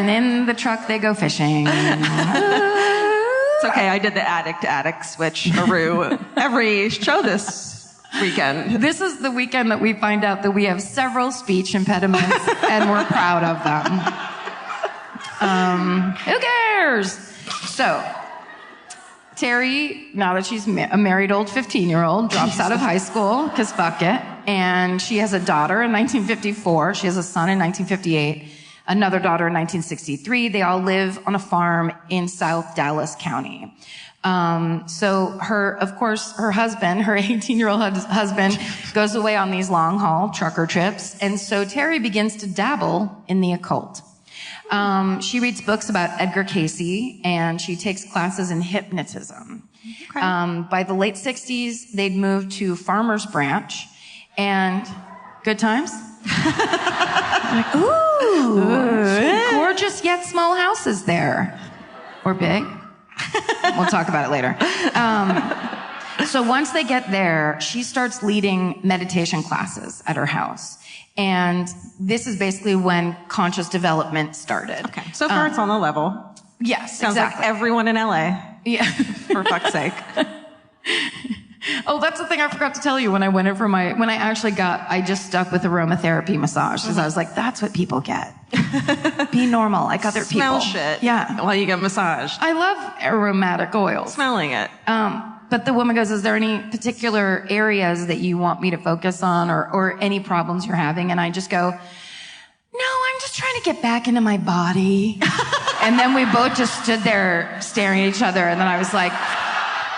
in the truck they go fishing. It's okay, I did the addict switch every show this weekend. This is the weekend that we find out that we have several speech impediments, and we're proud of them. Who cares? So, Terry, now that she's a married old 15-year-old, drops out of high school, because fuck it, and she has a daughter in 1954. She has a son in 1958. Another daughter in 1963. They all live on a farm in South Dallas County. So her husband, her 18-year-old husband, goes away on these long-haul trucker trips. And so Terry begins to dabble in the occult. She reads books about Edgar Cayce, and she takes classes in hypnotism. Okay. By the late 60s, they'd moved to Farmers Branch, and good times? Like, ooh, gorgeous yet small houses there. Or big. We'll talk about it later. So once they get there, she starts leading meditation classes at her house. And this is basically when conscious development started. Okay. So far it's on the level. Yes, Sounds exactly. like everyone in LA. Yeah. For fuck's sake. Oh, that's the thing I forgot to tell you when I went in for I just stuck with aromatherapy massage because I was like, that's what people get. Be normal like other Smell people. shit. Yeah. While you get massaged. I love aromatic oils. Smelling it. But the woman goes, is there any particular areas that you want me to focus on or any problems you're having? And I just go, no, I'm just trying to get back into my body. And then we both just stood there staring at each other. And then I was like,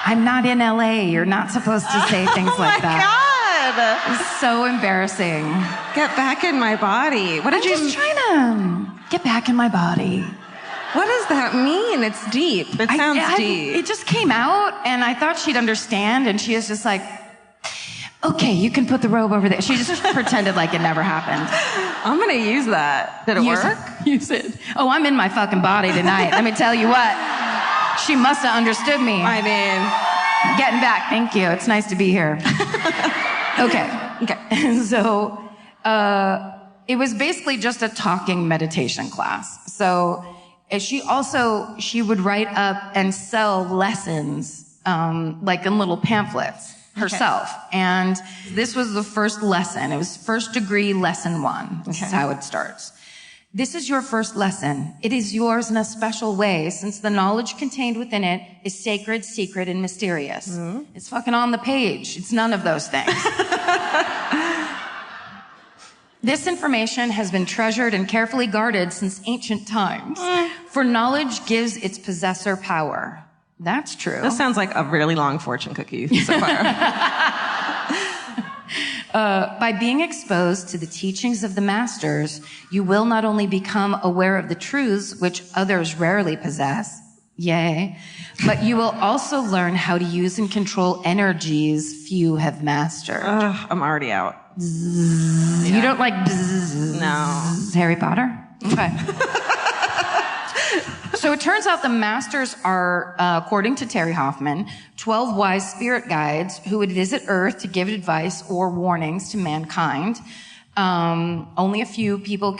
I'm not in LA. You're not supposed to say things like that. Oh my God. It's so embarrassing. Get back in my body. What did I'm just trying to get back in my body. What does that mean? It's deep. It sounds deep. It just came out, and I thought she'd understand, and she was just like, okay, you can put the robe over there. She just pretended like it never happened. I'm going to use that. Did it work? Use it. Oh, I'm in my fucking body tonight. Let me tell you what. She must have understood me. I mean, getting back. Thank you. It's nice to be here. Okay. So, it was basically just a talking meditation class. So, she would write up and sell lessons, like in little pamphlets herself. Okay. And this was the first lesson. It was first degree lesson 1. This is how it starts. This is your first lesson. It is yours in a special way, since the knowledge contained within it is sacred, secret, and mysterious. Mm-hmm. It's fucking on the page. It's none of those things. This information has been treasured and carefully guarded since ancient times. For knowledge gives its possessor power. That's true. This sounds like a really long fortune cookie so far. By being exposed to the teachings of the masters, you will not only become aware of the truths which others rarely possess, yay, but you will also learn how to use and control energies few have mastered. I'm already out. You don't like bzzz, No. Harry Potter? Okay. So it turns out the masters are, according to Terri Hoffman, 12 wise spirit guides who would visit Earth to give advice or warnings to mankind. Only a few people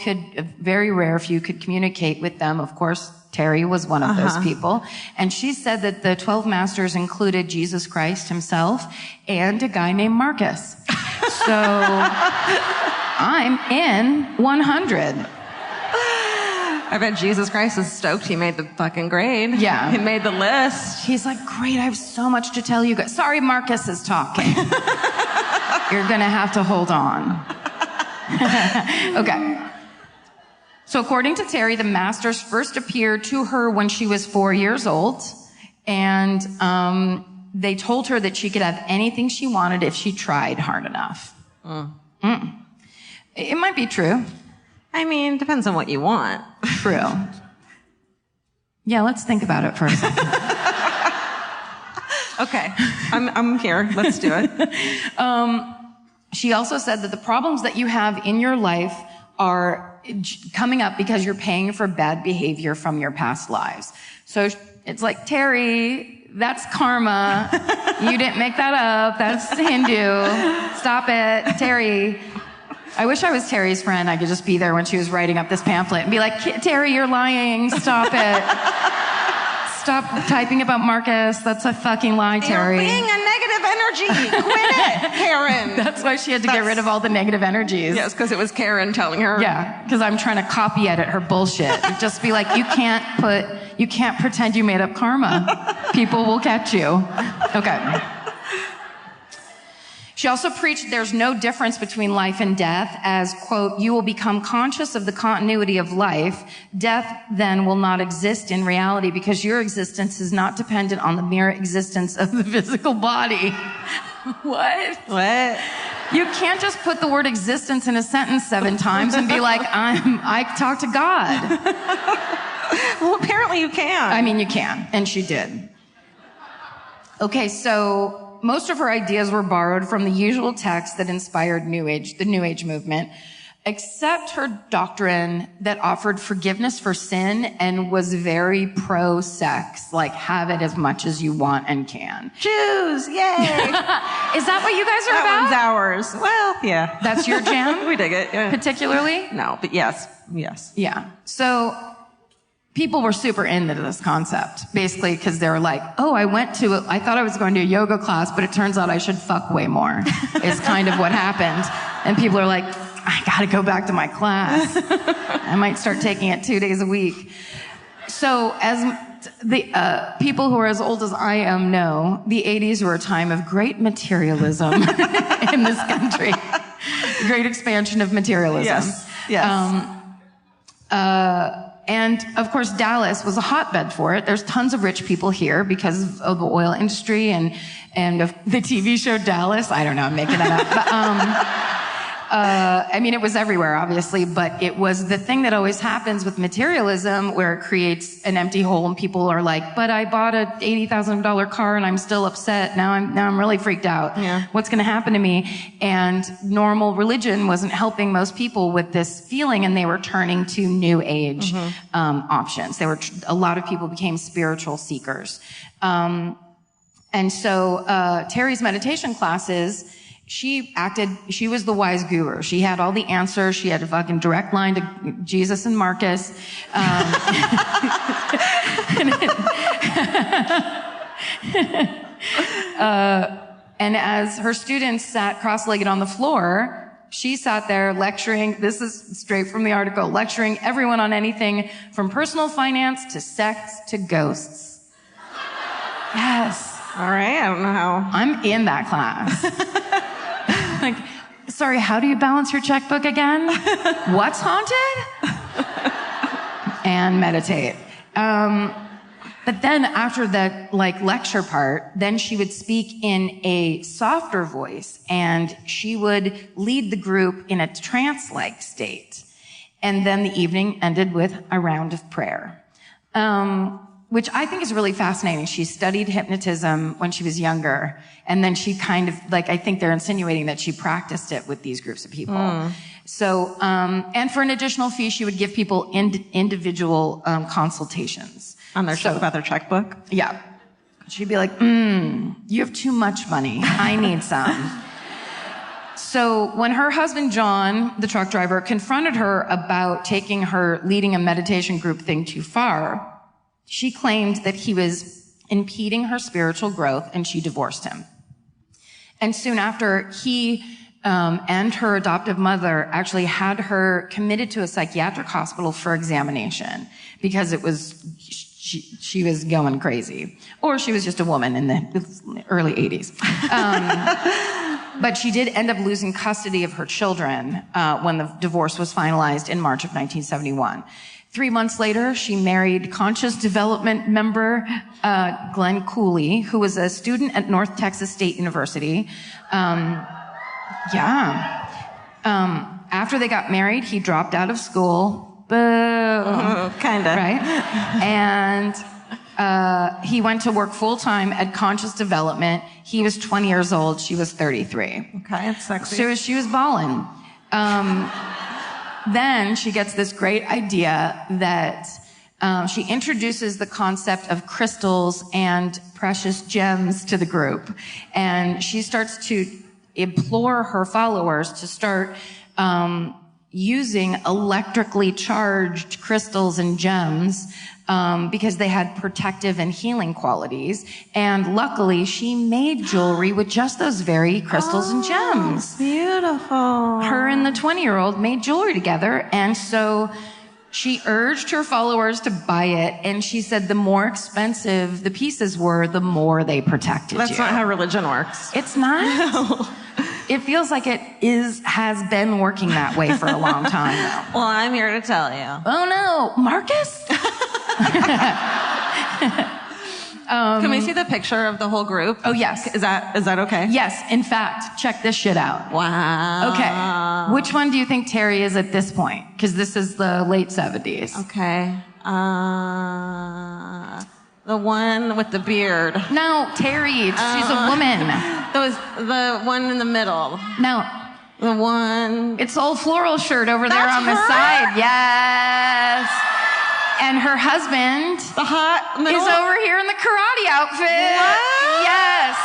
very rare few could communicate with them. Of course, Terry was one of those people. And she said that the 12 masters included Jesus Christ himself and a guy named Marcus. So I'm in 100. I bet Jesus Christ is stoked he made the fucking grade. Yeah. He made the list. He's like, great, I have so much to tell you guys. Sorry, Marcus is talking. You're going to have to hold on. Okay. So according to Terri, the masters first appeared to her when she was 4 years old. And they told her that she could have anything she wanted if she tried hard enough. It might be true. I mean, depends on what you want. True. Yeah, let's think about it for a second. Okay, I'm here. Let's do it. She also said that the problems that you have in your life are coming up because you're paying for bad behavior from your past lives. So it's like, Terri, that's karma. You didn't make that up. That's Hindu. Stop it. Terri. I wish I was Terri's friend. I could just be there when she was writing up this pamphlet and be like, Terri, you're lying. Stop it. Stop typing about Marcus. That's a fucking lie, Terri. You're being a negative energy. Quit it, Karen. That's why she had to get rid of all the negative energies. Yes, because it was Karen telling her. Yeah, because I'm trying to copy edit her bullshit. Just be like, you can't pretend you made up karma. People will catch you. Okay. She also preached there's no difference between life and death as, quote, you will become conscious of the continuity of life. Death then will not exist in reality because your existence is not dependent on the mere existence of the physical body. What? You can't just put the word existence in a sentence 7 times and be like, I talk to God. Well, apparently you can. I mean, you can. And she did. Okay, so most of her ideas were borrowed from the usual texts that inspired the New Age movement, except her doctrine that offered forgiveness for sin and was very pro-sex, like have it as much as you want and can. Jews, yay! Is that what you guys are That about? one's ours. Well, yeah. That's your jam? We dig it, yeah. Particularly? No, but yes. Yeah. So people were super into this concept, basically, because they were like, oh, I thought I was going to a yoga class, but it turns out I should fuck way more, is kind of what happened. And people are like, I gotta go back to my class. I might start taking it 2 days a week. So as the people who are as old as I am know, the 80s were a time of great materialism in this country. Great expansion of materialism. Yes. And of course, Dallas was a hotbed for it. There's tons of rich people here because of the oil industry and of the TV show Dallas. I don't know, I'm making that up. But, I mean, it was everywhere, obviously, but it was the thing that always happens with materialism where it creates an empty hole and people are like, but I bought a $80,000 car and I'm still upset. Now I'm really freaked out. Yeah. What's going to happen to me? And normal religion wasn't helping most people with this feeling and they were turning to new age, options. A lot of people became spiritual seekers. And so, Terri's meditation classes, she was the wise guru. She had all the answers. She had a fucking direct line to Jesus and Marcus. And as her students sat cross-legged on the floor, she sat there lecturing, this is straight from the article, lecturing everyone on anything from personal finance to sex to ghosts. Yes. All right, I don't know how. I'm in that class. Like, sorry, how do you balance your checkbook again? What's haunted? And meditate. But then after the lecture part, then she would speak in a softer voice and she would lead the group in a trance-like state. And then the evening ended with a round of prayer. Which I think is really fascinating. She studied hypnotism when she was younger. And then she kind of, I think they're insinuating that she practiced it with these groups of people. So, and for an additional fee, she would give people individual consultations. On their about their checkbook? Yeah. She'd be like, you have too much money. I need some. So when her husband, John, the truck driver, confronted her about leading a meditation group thing too far, she claimed that he was impeding her spiritual growth and she divorced him. And soon after, he and her adoptive mother actually had her committed to a psychiatric hospital for examination because she was going crazy, or she was just a woman in the early 80s. But she did end up losing custody of her children when the divorce was finalized in March of 1971. 3 months later, she married conscious development member Glenn Cooley, who was a student at North Texas State University. After they got married, he dropped out of school. Boo. Kind of. Right? And he went to work full-time at Conscious Development. He was 20 years old. She was 33. Okay, it's sexy. So she was balling. Then she gets this great idea that she introduces the concept of crystals and precious gems to the group. And she starts to implore her followers to start using electrically charged crystals and gems because they had protective and healing qualities. And luckily, she made jewelry with just those very crystals and gems. Beautiful. Her and the 20-year-old made jewelry together, and so she urged her followers to buy it, and she said the more expensive the pieces were, the more they protected you. That's not how religion works. It's not? No. It feels like it has been working that way for a long time, though. Well, I'm here to tell you. Oh, no. Marcus? Can we see the picture of the whole group? Oh, yes. Is that okay? Yes. In fact, check this shit out. Wow. Okay. Which one do you think Terri is at this point? Because this is the late 70s. Okay. The one with the beard. No, Terri. She's a woman. The one in the middle. No. The one. It's old floral shirt over there That's on the her? side. Yes. And her husband The hot middle. is over here in the karate outfit. What? Yes.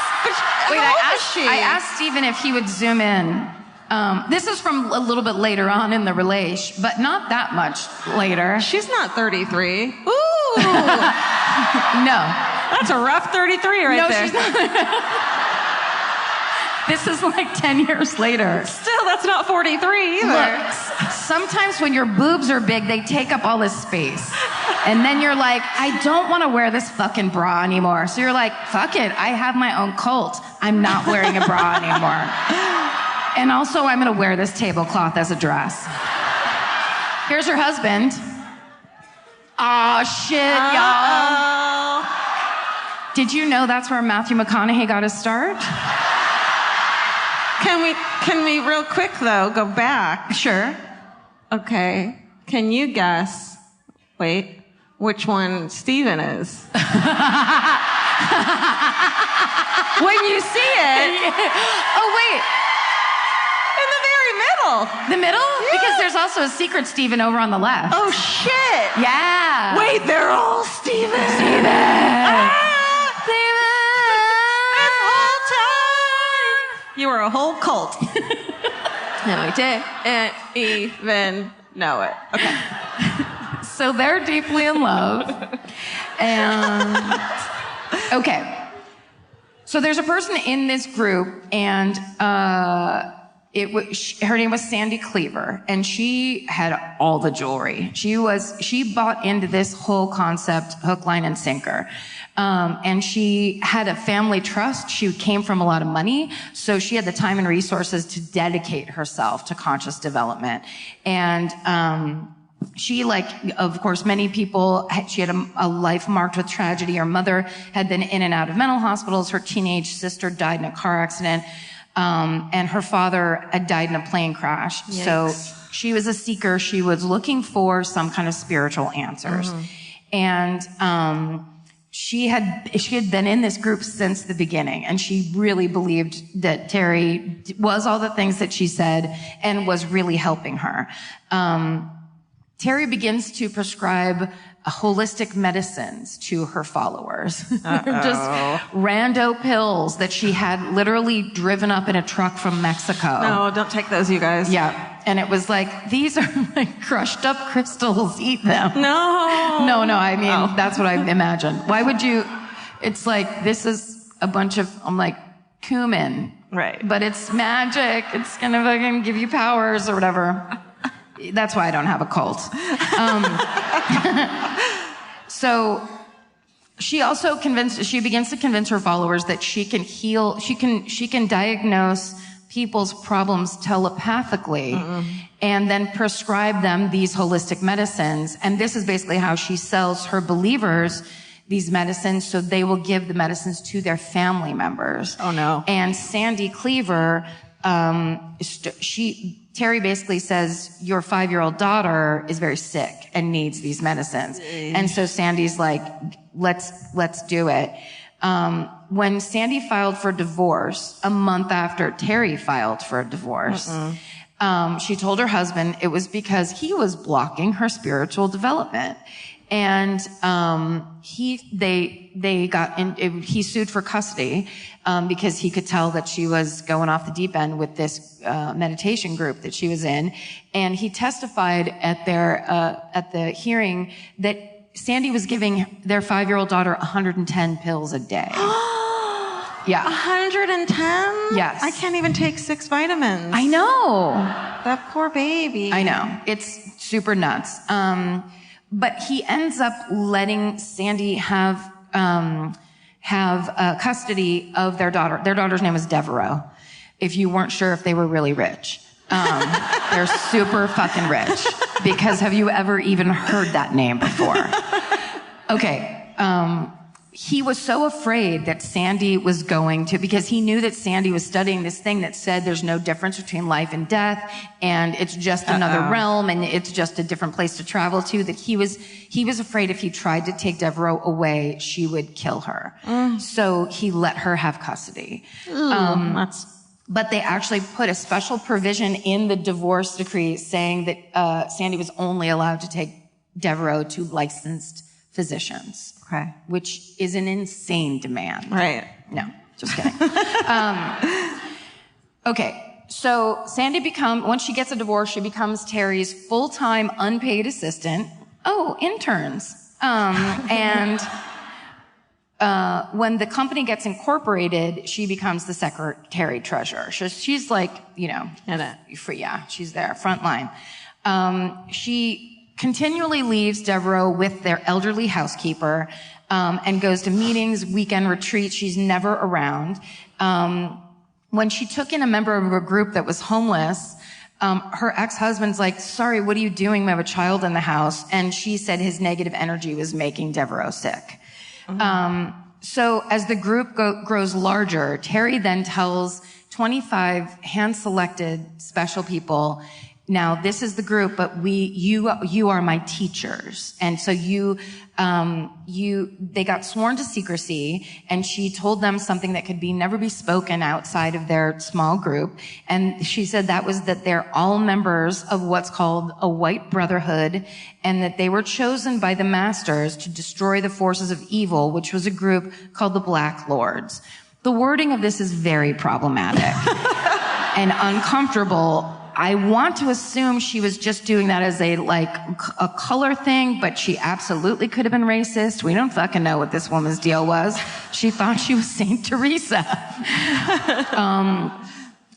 Wait, How old is she? I asked Stephen if he would zoom in. This is from a little bit later on in the relation, but not that much later. She's not 33. Ooh. No. That's a rough 33 right No, there. she's not. This is like 10 years later. Still, that's not 43 either. Look, sometimes when your boobs are big, they take up all this space. And then you're like, I don't want to wear this fucking bra anymore. So you're like, fuck it. I have my own cult. I'm not wearing a bra anymore. And also, I'm going to wear this tablecloth as a dress. Here's her husband. Aw, shit, y'all. Did you know that's where Matthew McConaughey got his start? Can we real quick though go back? Sure. Okay. Can you guess? Wait, which one Steven is? When you see it. Oh, wait. In the very middle. The middle? Yeah. Because there's also a secret Steven over on the left. Oh shit. Yeah. Wait, they're all Steven. Steven. You were a whole cult. And we didn't even know it. Okay. So they're deeply in love. And, okay. So there's a person in this group, and her name was Sandy Cleaver, and she had all the jewelry. She bought into this whole concept, hook, line, and sinker. And she had a family trust. She came from a lot of money, so she had the time and resources to dedicate herself to conscious development. And she, like, of course, many people, she had a life marked with tragedy. Her mother had been in and out of mental hospitals. Her teenage sister died in a car accident. And her father had died in a plane crash. Yikes. So she was a seeker. She was looking for some kind of spiritual answers. And she had been in this group since the beginning, and she really believed that Terri was all the things that she said and was really helping her. Terri begins to prescribe holistic medicines to her followers. Just rando pills that she had literally driven up in a truck from Mexico. No, don't take those, you guys. Yeah. And it was like, these are like crushed up crystals, eat them. No. No, I mean, that's what I imagined. Why would you, it's like, this is a bunch of, I'm like, cumin. Right. But it's magic. It's going to fucking give you powers or whatever. That's why I don't have a cult. So she begins to convince her followers that she can heal, she can diagnose people's problems telepathically and then prescribe them these holistic medicines. And this is basically how she sells her believers these medicines, so they will give the medicines to their family members. Oh no. And Sandy Cleaver, Terri basically says, your 5-year-old daughter is very sick and needs these medicines. And so Sandy's like, let's do it. When Sandy filed for divorce, a month after Terri filed for divorce, she told her husband it was because he was blocking her spiritual development. And he sued for custody because he could tell that she was going off the deep end with this meditation group that she was in. And he testified at the hearing that Sandy was giving their 5-year-old daughter 110 pills a day. Yeah. 110? Yes. I can't even take 6 vitamins. I know. That poor baby. I know. It's super nuts. But he ends up letting Sandy have custody of their daughter. Their daughter's name was Devereaux, if you weren't sure if they were really rich. They're super fucking rich. Because have you ever even heard that name before? Okay. He was so afraid that Sandy was going to, because he knew that Sandy was studying this thing that said there's no difference between life and death, and it's just another realm, and it's just a different place to travel to, that he was afraid if he tried to take Devereaux away, she would kill her. So he let her have custody. But they actually put a special provision in the divorce decree saying that Sandy was only allowed to take Devereaux to licensed physicians. Okay. Which is an insane demand. Right. No, just kidding. Okay. So Sandy once she gets a divorce, she becomes Terri's full-time unpaid assistant. Oh, interns. And when the company gets incorporated, she becomes the secretary treasurer. So she's like, she's there, front line. She continually leaves Devereaux with their elderly housekeeper, and goes to meetings, weekend retreats. She's never around. When she took in a member of a group that was homeless, her ex-husband's like, sorry, what are you doing? We have a child in the house. And she said his negative energy was making Devereaux sick. So as the group grows larger, Terri then tells 25 hand-selected special people, now this is the group, but you are my teachers. And so they got sworn to secrecy, and she told them something that could never be spoken outside of their small group. And she said that they're all members of what's called a white brotherhood, and that they were chosen by the masters to destroy the forces of evil, which was a group called the Black Lords. The wording of this is very problematic and uncomfortable. I want to assume she was just doing that as a color thing, but she absolutely could have been racist. We don't fucking know what this woman's deal was. She thought she was Saint Teresa.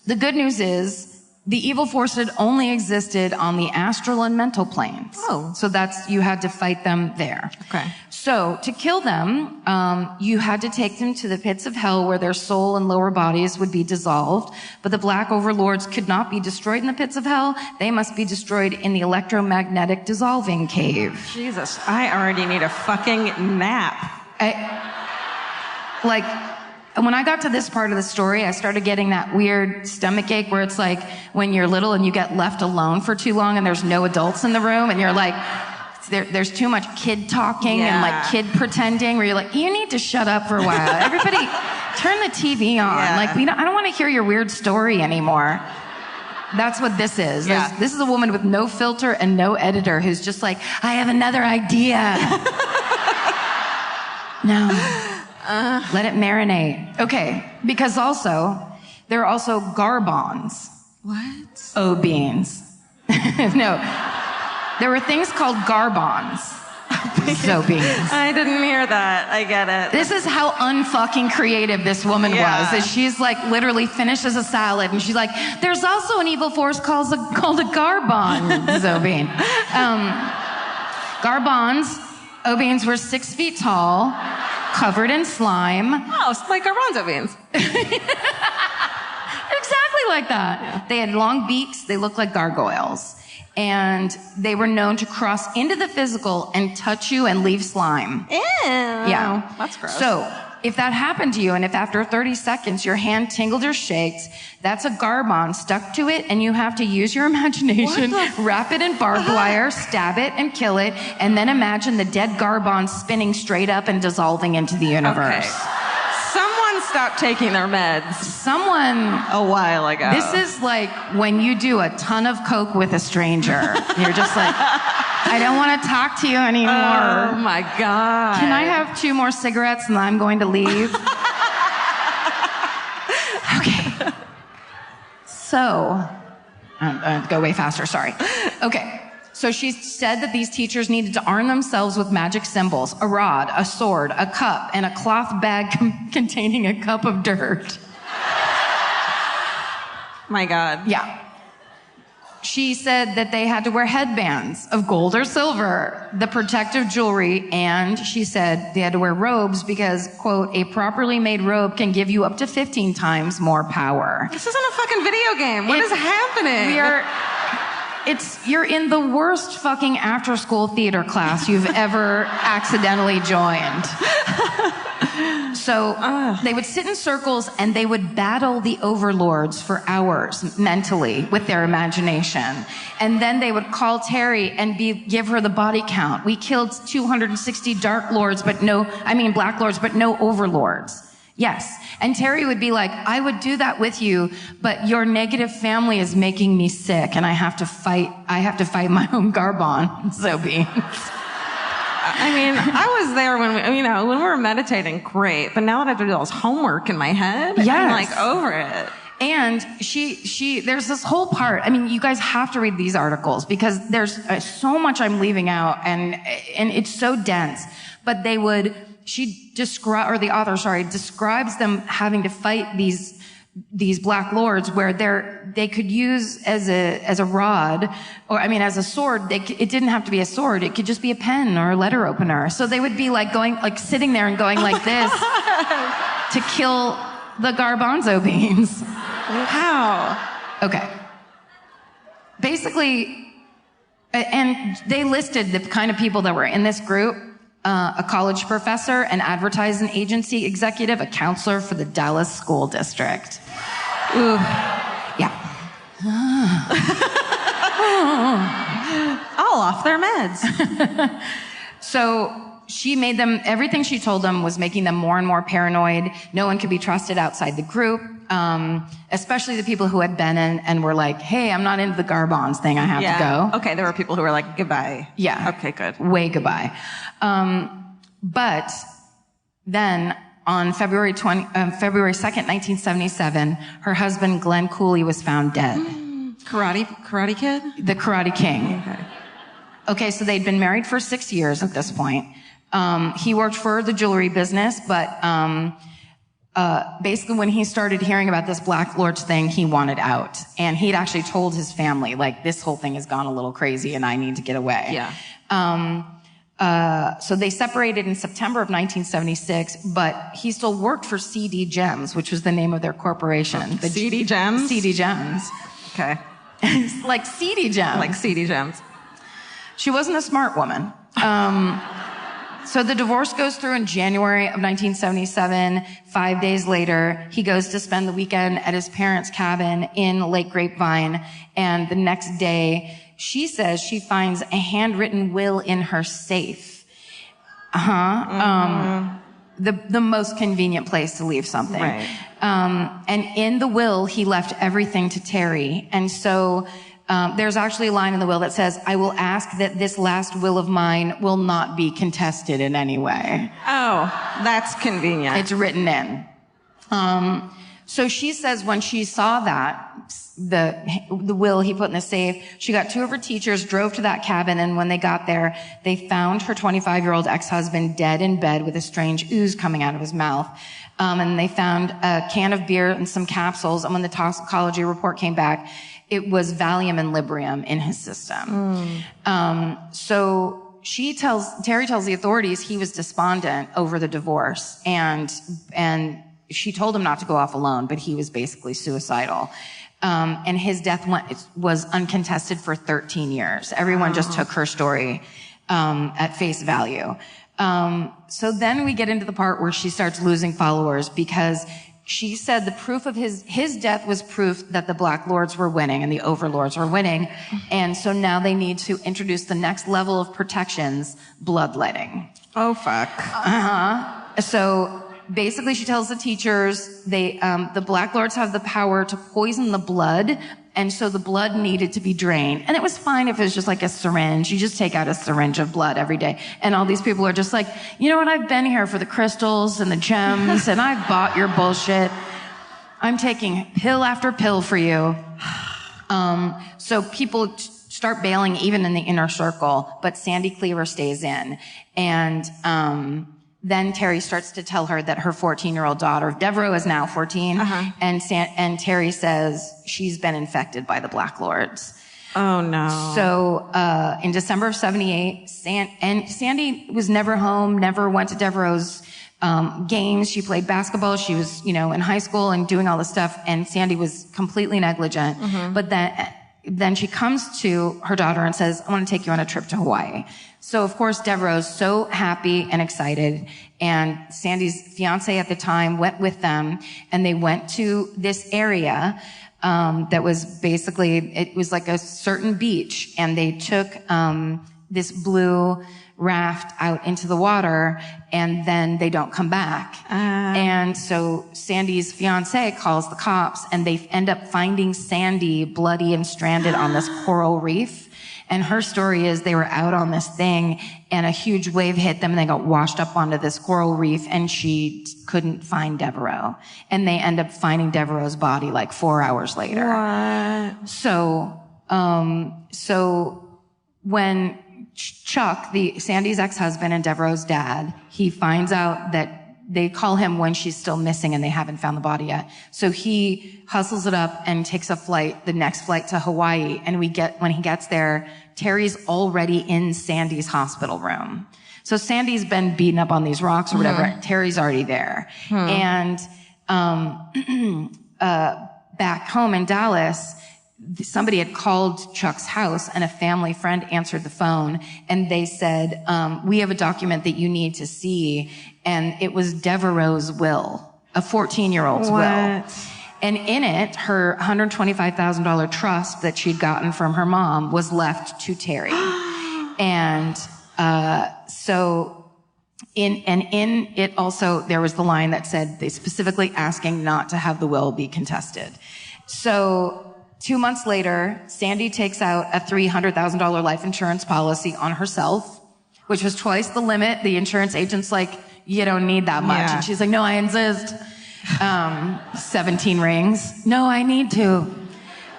The good news is the evil forces only existed on the astral and mental planes. Oh. So you had to fight them there. Okay. So to kill them, you had to take them to the pits of hell where their soul and lower bodies would be dissolved. But the black overlords could not be destroyed in the pits of hell. They must be destroyed in the electromagnetic dissolving cave. Jesus, I already need a fucking nap. When I got to this part of the story, I started getting that weird stomach ache where it's like when you're little and you get left alone for too long and there's no adults in the room and you're like, there's too much kid talking and kid pretending, where you're like, you need to shut up for a while. Everybody, turn the TV on. Yeah. I don't want to hear your weird story anymore. That's what this is. Yeah. This is a woman with no filter and no editor who's just like, I have another idea. No. Let it marinate. Okay. Because there are also garbons. What? O-beans. No. There were things called garbons. So beans. I didn't hear that. I get it. This is how unfucking creative this woman was. That she's like literally finishes a salad and she's like, there's also an evil force called a garbanzo. Garbanzo beans were 6 feet tall, covered in slime. Oh, it's like garbanzo beans. Exactly like that. Yeah. They had long beaks. They looked like gargoyles. And they were known to cross into the physical and touch you and leave slime. Ew. Yeah. That's gross. So if that happened to you, and if after 30 seconds your hand tingled or shakes, that's a garbon stuck to it, and you have to use your imagination, wrap it in barbed wire, stab it, and kill it, and then imagine the dead garbon spinning straight up and dissolving into the universe. Okay. Someone stopped taking their meds. Someone a while ago. This is like when you do a ton of coke with a stranger. You're just like, I don't want to talk to you anymore. Oh my God. Can I have 2 more cigarettes and I'm going to leave? Okay. So, go way faster, sorry. Okay. So she said that these teachers needed to arm themselves with magic symbols, a rod, a sword, a cup, and a cloth bag containing a cup of dirt. My God. Yeah. She said that they had to wear headbands of gold or silver, the protective jewelry, and she said they had to wear robes because, quote, a properly made robe can give you up to 15 times more power. This isn't a fucking video game. What is happening? You're in the worst fucking after-school theater class you've ever accidentally joined. So they would sit in circles and they would battle the overlords for hours mentally with their imagination. And then they would call Terri and give her the body count. We killed 260 black lords, but no overlords. Yes. And Terri would be like, I would do that with you, but your negative family is making me sick and I have to fight my own garbanzo beans. I mean, I was there when we were meditating, great. But now that I have to do all this homework in my head, yes. I'm like over it. And there's this whole part. I mean, you guys have to read these articles because there's so much I'm leaving out and it's so dense. But the author describes them having to fight these black lords where they could use as a rod as a sword. It didn't have to be a sword. It could just be a pen or a letter opener. So they would be sitting there and going like this to kill the garbanzo beans. Wow. Okay. Basically, and they listed the kind of people that were in this group. A college professor, an advertising agency executive, a counselor for the Dallas School District. Ooh. Yeah. All off their meds. So she made them, everything she told them was making them more and more paranoid. No one could be trusted outside the group, especially the people who had been in and were like, hey, I'm not into the garbons thing, I have to go. Okay, there were people who were like, goodbye. Yeah. Okay, good. Way goodbye. But then on February 2nd, 1977, her husband, Glenn Cooley, was found dead. Karate Kid? The Karate King. Okay, so they'd been married for 6 years at this point. He worked for the jewelry business, but basically when he started hearing about this Black Lords thing, he wanted out. And he'd actually told his family, like, this whole thing has gone a little crazy and I need to get away. Yeah. So they separated in September of 1976, but he still worked for CD Gems, which was the name of their corporation. CD Gems? CD Gems. Okay. Like CD Gems. Like CD Gems. She wasn't a smart woman. So the divorce goes through in January of 1977. 5 days later, he goes to spend the weekend at his parents' cabin in Lake Grapevine. And the next day, she says she finds a handwritten will in her safe. The most convenient place to leave something. Right. And in the will, he left everything to Terri. And so there's actually a line in the will that says, I will ask that this last will of mine will not be contested in any way. Oh, that's convenient. It's written in. So she says when she saw that, the will he put in the safe, she got 2 of her teachers, drove to that cabin, and when they got there, they found her 25-year-old ex-husband dead in bed with a strange ooze coming out of his mouth. And they found a can of beer and some capsules, and when the toxicology report came back, it was Valium and Librium in his system. So Terri tells the authorities he was despondent over the divorce, and she told him not to go off alone, but he was basically suicidal. And his death was uncontested for 13 years. Everyone just took her story at face value. So then we get into the part where she starts losing followers because she said the proof of his death was proof that the Black Lords were winning and the overlords were winning. And so now they need to introduce the next level of protections, bloodletting. Oh, fuck. So basically, she tells the teachers the Black Lords have the power to poison the blood, and so the blood needed to be drained. And it was fine if it was just like a syringe. You just take out a syringe of blood every day. And all these people are just like, you know what? I've been here for the crystals and the gems, and I've bought your bullshit. I'm taking pill after pill for you. So people start bailing even in the inner circle, but Sandy Cleaver stays in. And then Terri starts to tell her that her 14-year-old daughter, Devereaux is now 14, and Terri says she's been infected by the Black Lords. Oh, no. So in December of 78, Sandy was never home, never went to Devereaux's games. She played basketball. She was, in high school and doing all this stuff, and Sandy was completely negligent. But then she comes to her daughter and says, I want to take you on a trip to Hawaii. So, of course, Devereaux's so happy and excited, and Sandy's fiance at the time went with them, and they went to this area that was basically, it was like a certain beach, and they took this blue raft out into the water, and then they don't come back. And so Sandy's fiance calls the cops, and they end up finding Sandy bloody and stranded on this coral reef. And her story is they were out on this thing, and a huge wave hit them, and they got washed up onto this coral reef, and she couldn't find Devereaux. And they end up finding Devereaux's body like 4 hours later. What? So when Chuck, Sandy's ex-husband and Devereaux's dad, he finds out that they call him when she's still missing and they haven't found the body yet. So he hustles it up and takes the next flight to Hawaii. And when he gets there, Terri's already in Sandy's hospital room. So Sandy's been beaten up on these rocks or whatever. Terri's already there. And, back home in Dallas, somebody had called Chuck's house and a family friend answered the phone and they said, we have a document that you need to see. And it was Devereaux's will, a 14-year-old's will. And in it, her $125,000 trust that she'd gotten from her mom was left to Terri. And so in it also, there was the line that said they specifically asking not to have the will be contested. So 2 months later, Sandy takes out a $300,000 life insurance policy on herself, which was twice the limit. The insurance agent's like, you don't need that much. Yeah. And she's like, no, I insist. 17 rings. No, I need to.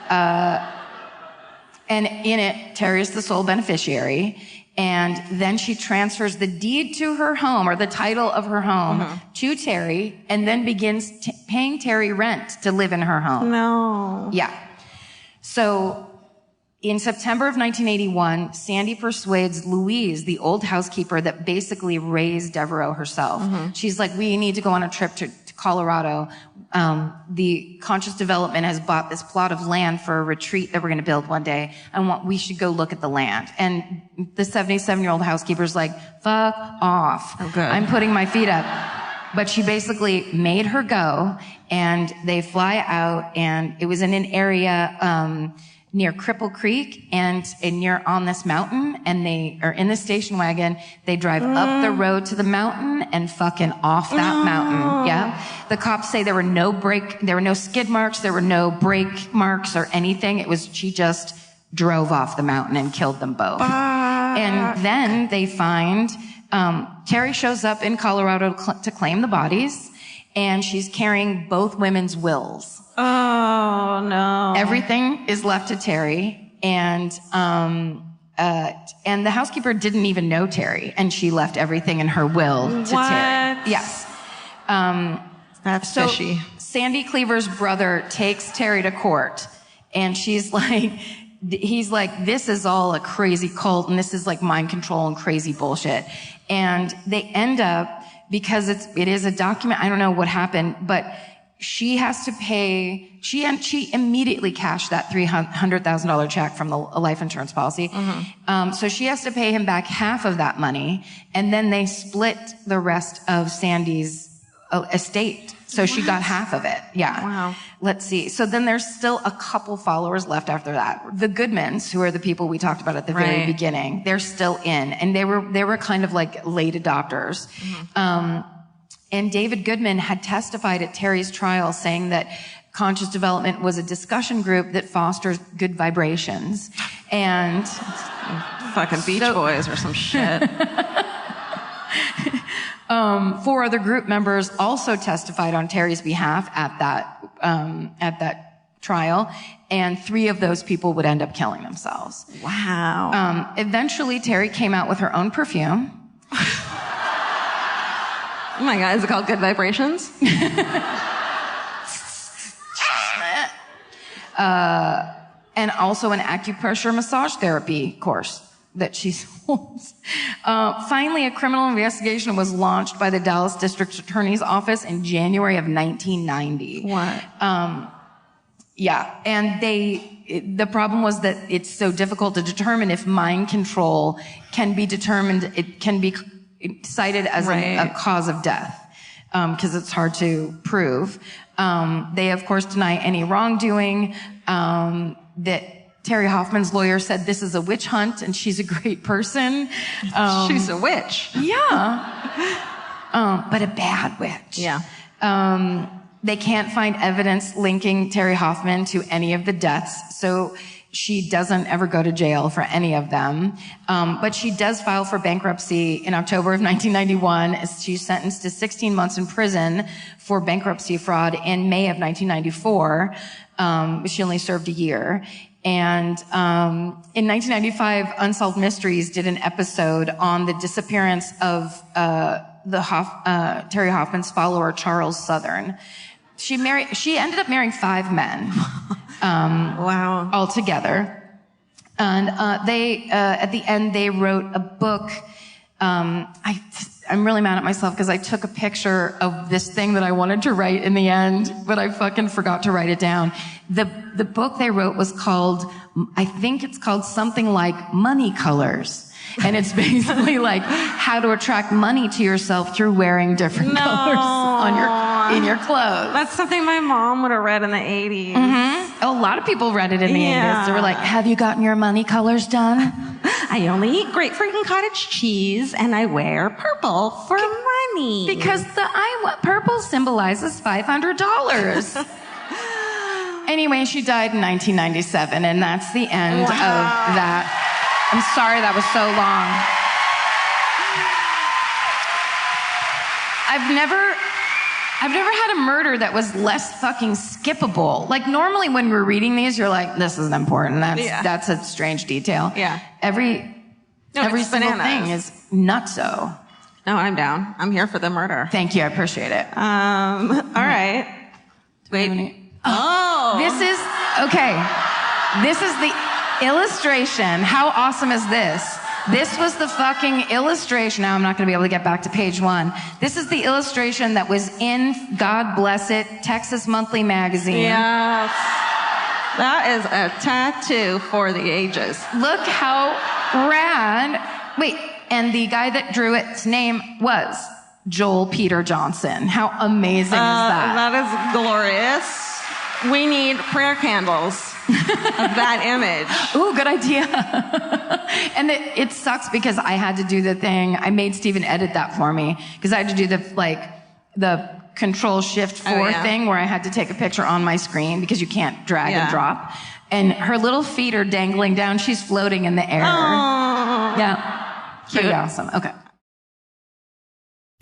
And in it, Terri's the sole beneficiary. And then she transfers the deed to her home, or the title of her home, to Terri, and then begins paying Terri rent to live in her home. No. Yeah. So in September of 1981, Sandy persuades Louise, the old housekeeper that basically raised Devereaux herself. She's like, we need to go on a trip to Colorado. The Conscious Development has bought this plot of land for a retreat that we're going to build one day, and we should go look at the land. And the 77-year-old housekeeper's like, fuck off. Oh, good. I'm putting my feet up. But she basically made her go, and they fly out, and it was in an area near Cripple Creek and near on this mountain, and they are in the station wagon. They drive up the road to the mountain and fucking off that mountain. Yeah. The cops say there were no skid marks, there were no brake marks or anything. She just drove off the mountain and killed them both. And then they find, Terri shows up in Colorado to claim the bodies. and she's carrying both women's wills. Oh, no. Everything is left to Terri, and the housekeeper didn't even know Terri, and she left everything in her will to Terri. Yes. That's so fishy. Sandy Cleaver's brother takes Terri to court, and he's like, this is all a crazy cult, and this is like mind control and crazy bullshit. And they end up, because it is a document, I don't know what happened, but she has to pay, she immediately cashed that $300,000 check from the life insurance policy. So she has to pay him back half of that money, and then they split the rest of Sandy's estate. So she got half of it. Yeah. Wow. Let's see. So then there's still a couple followers left after that. The Goodmans, who are the people we talked about at the very beginning, they're still in, and they were kind of like late adopters. And David Goodman had testified at Terri's trial saying that conscious development was a discussion group that fosters good vibrations. And fucking Beach Boys or some shit. 4 other group members also testified on Terri's behalf at that trial, and 3 of those people would end up killing themselves. Wow. Eventually, Terri came out with her own perfume. Oh my God, is it called Good Vibrations? And also an acupressure massage therapy course that she sold. Finally, a criminal investigation was launched by the Dallas District Attorney's Office in January of 1990. What? Yeah, and the problem was that it's so difficult to determine if mind control can be determined, it can be cited as a cause of death, because it's hard to prove. They, of course, deny any wrongdoing. That Terri Hoffman's lawyer said this is a witch hunt, and she's a great person. She's a witch. Yeah. But a bad witch. Yeah. They can't find evidence linking Terri Hoffman to any of the deaths, so she doesn't ever go to jail for any of them. But she does file for bankruptcy in October of 1991. She's sentenced to 16 months in prison for bankruptcy fraud in May of 1994. She only served a year. And in 1995, Unsolved Mysteries did an episode on the disappearance of Terri Hoffman's follower, Charles Southern. She ended up marrying 5 men. Wow. Altogether. And they at the end, they wrote a book. I'm really mad at myself because I took a picture of this thing that I wanted to write in the end, but I fucking forgot to write it down. The book they wrote was called, I think it's called something like Money Colors. And it's basically like how to attract money to yourself through wearing different colors in your clothes. That's something my mom would have read in the 80s. A lot of people read it in the 80s. They were like, have you gotten your money colors done? I only eat grapefruit and cottage cheese, and I wear purple for money. Because purple symbolizes $500. Anyway, she died in 1997, and that's the end of that. I'm sorry that was so long. I've never had a murder that was less fucking skippable. Like normally when we're reading these, you're like, this isn't important. That's a strange detail. Yeah. Every single thing is nutso. No, I'm down. I'm here for the murder. Thank you. I appreciate it. All right. Wait. Oh. This is the illustration. How awesome is this? This was the fucking illustration. Now I'm not going to be able to get back to page 1. This is the illustration that was in, God bless it, Texas Monthly Magazine. Yes. That is a tattoo for the ages. Look how rad. Wait, and the guy that drew its name was Joel Peter Johnson. How amazing is that? That is glorious. We need prayer candles of that image. Ooh, good idea. And it sucks because I had to do the thing. I made Steven edit that for me because I had to do the Control Shift 4 thing where I had to take a picture on my screen because you can't drag and drop. And her little feet are dangling down. She's floating in the air. Oh. Yeah. Pretty awesome. Okay.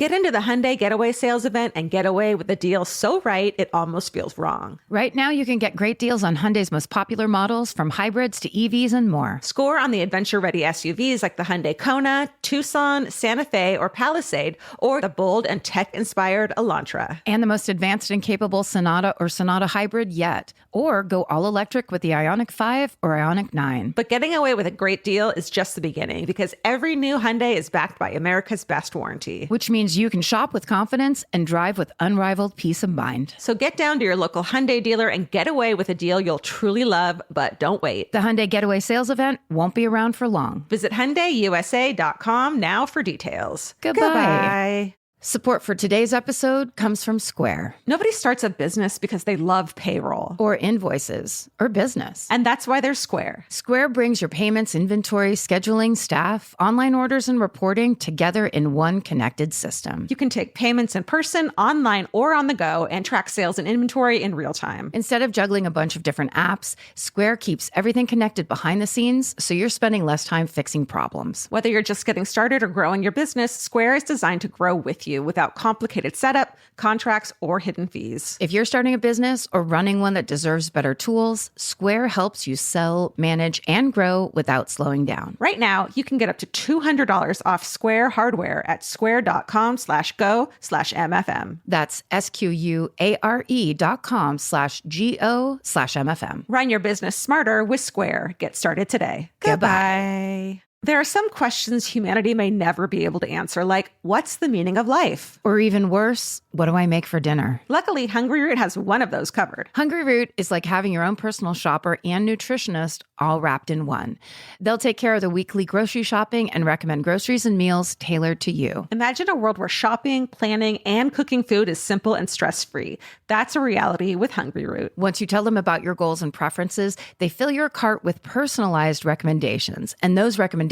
Get into the Hyundai Getaway Sales Event and get away with a deal so right, it almost feels wrong. Right now, you can get great deals on Hyundai's most popular models, from hybrids to EVs and more. Score on the adventure-ready SUVs like the Hyundai Kona, Tucson, Santa Fe, or Palisade, or the bold and tech-inspired Elantra. And the most advanced and capable Sonata or Sonata Hybrid yet. Or go all-electric with the Ioniq 5 or Ioniq 9. But getting away with a great deal is just the beginning, because every new Hyundai is backed by America's best warranty. Which means you can shop with confidence and drive with unrivaled peace of mind. So get down to your local Hyundai dealer and get away with a deal you'll truly love, but don't wait. The Hyundai Getaway Sales Event won't be around for long. Visit HyundaiUSA.com now for details. Goodbye. Support for today's episode comes from Square. Nobody starts a business because they love payroll. Or invoices. Or business. And that's why there's Square. Square brings your payments, inventory, scheduling, staff, online orders, and reporting together in one connected system. You can take payments in person, online, or on the go, and track sales and inventory in real time. Instead of juggling a bunch of different apps, Square keeps everything connected behind the scenes, so you're spending less time fixing problems. Whether you're just getting started or growing your business, Square is designed to grow with you without complicated setup, contracts, or hidden fees. If you're starting a business or running one that deserves better tools, Square helps you sell, manage, and grow without slowing down. Right now, you can get up to $200 off Square hardware at square.com/go/MFM. That's SQUARE.com/GO/MFM. Run your business smarter with Square. Get started today. Goodbye. There are some questions humanity may never be able to answer, like, what's the meaning of life? Or even worse, what do I make for dinner? Luckily, Hungry Root has one of those covered. Hungry Root is like having your own personal shopper and nutritionist all wrapped in one. They'll take care of the weekly grocery shopping and recommend groceries and meals tailored to you. Imagine a world where shopping, planning, and cooking food is simple and stress-free. That's a reality with Hungry Root. Once you tell them about your goals and preferences, they fill your cart with personalized recommendations. And those recommendations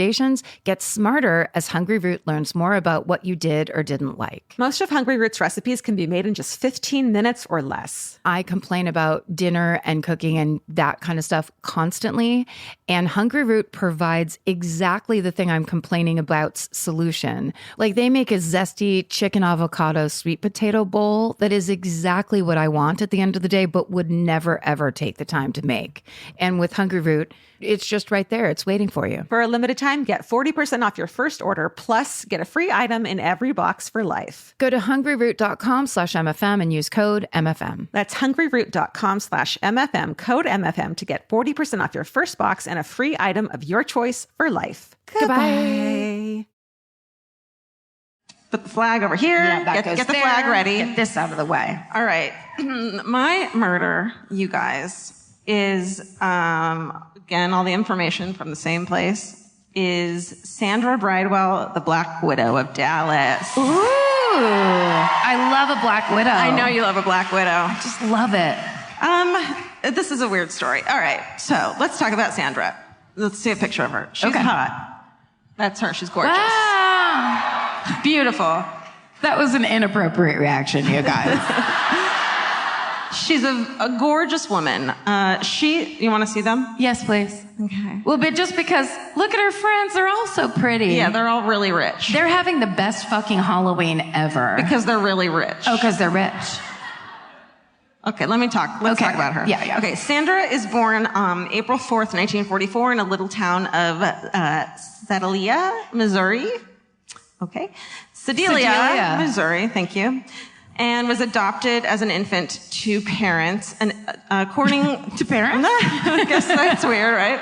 get smarter as Hungry Root learns more about what you did or didn't like. Most of Hungry Root's recipes can be made in just 15 minutes or less. I complain about dinner and cooking and that kind of stuff constantly. And Hungry Root provides exactly the thing I'm complaining about's solution. Like, they make a zesty chicken avocado sweet potato bowl that is exactly what I want at the end of the day, but would never, ever take the time to make. And with Hungry Root, it's just right there. It's waiting for you. For a limited time, get 40% off your first order, plus get a free item in every box for life. Go to hungryroot.com/MFM and use code MFM. That's hungryroot.com/MFM, code MFM, to get 40% off your first box and a free item of your choice for life. Goodbye. Put the flag over here. Yeah, get the flag ready. Get this out of the way. All right. My murder, you guys, is, again, all the information from the same place, is Sandra Bridewell, the Black Widow of Dallas. Ooh, I love a Black Widow. I know you love a Black Widow. Just love it. This is a weird story. All right, so let's talk about Sandra. Let's see a picture of her. She's Okay. hot. That's her. She's gorgeous. Wow. Beautiful. That was an inappropriate reaction, you guys. She's a gorgeous woman. You want to see them? Yes, please. Okay. Well, but just because, look at her friends, they're all so pretty. Yeah, they're all really rich. They're having the best fucking Halloween ever. Because they're really rich. Oh, because they're rich. Okay, let's talk about her. Yeah. Okay, Sandra is born April 4th, 1944 in a little town of Sedalia, Missouri. Okay. Sedalia, Missouri, thank you. And was adopted as an infant to parents. And according to parents? I guess that's weird, right?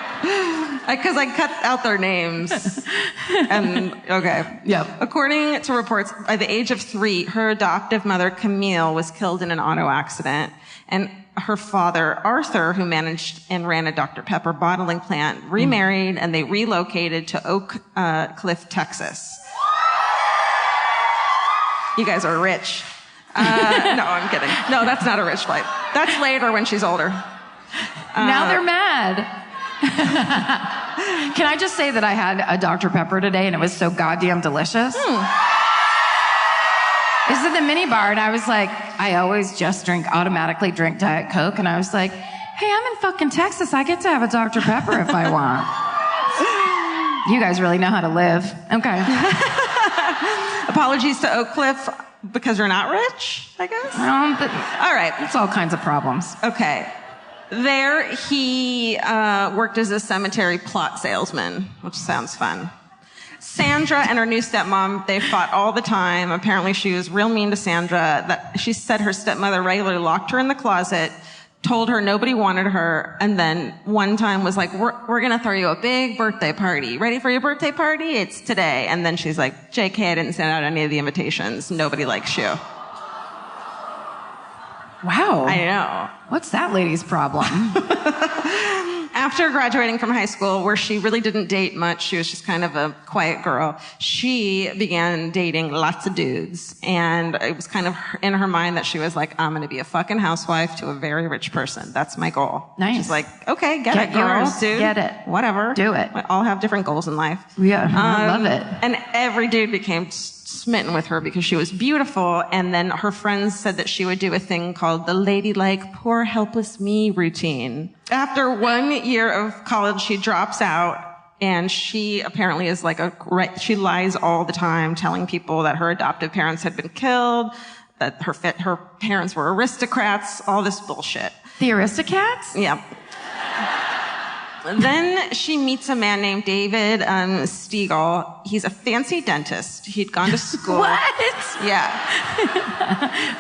Because I cut out their names. And okay. Yep. According to reports, by the age of 3, her adoptive mother, Camille, was killed in an auto accident. And her father, Arthur, who managed and ran a Dr. Pepper bottling plant, remarried, and they relocated to Oak Cliff, Texas. You guys are rich. No, I'm kidding. No, that's not a rich flight. That's later when she's older. Now they're mad. Can I just say that I had a Dr. Pepper today and it was so goddamn delicious? It's at the mini bar and I was like, I always just automatically drink Diet Coke. And I was like, hey, I'm in fucking Texas. I get to have a Dr. Pepper if I want. You guys really know how to live. Okay. Apologies to Oak Cliff because you're not rich, I guess. All right. It's all kinds of problems. Okay. There, he worked as a cemetery plot salesman, which sounds fun. Sandra and her new stepmom, they fought all the time. Apparently, she was real mean to Sandra. That she said her stepmother regularly locked her in the closet, told her nobody wanted her, and then one time was like, we're going to throw you a big birthday party. Ready for your birthday party? It's today. And then she's like, JK, I didn't send out any of the invitations. Nobody likes you. Wow. I know. What's that lady's problem? After graduating from high school, where she really didn't date much, she was just kind of a quiet girl, she began dating lots of dudes. And it was kind of in her mind that she was like, I'm going to be a fucking housewife to a very rich person. That's my goal. Nice. She's like, okay, get it, yours, girl, dude. get it. Whatever. Do it. We all have different goals in life. Yeah, I love it. And every dude became smitten with her because she was beautiful. And then her friends said that she would do a thing called the ladylike poor helpless me routine. After 1 year of college, she drops out, and she apparently is like she lies all the time, telling people that her adoptive parents had been killed, that her parents were aristocrats, all this bullshit. The Aristocats? Yeah. Then she meets a man named David Stiegel. He's a fancy dentist. He'd gone to school. What? Yeah.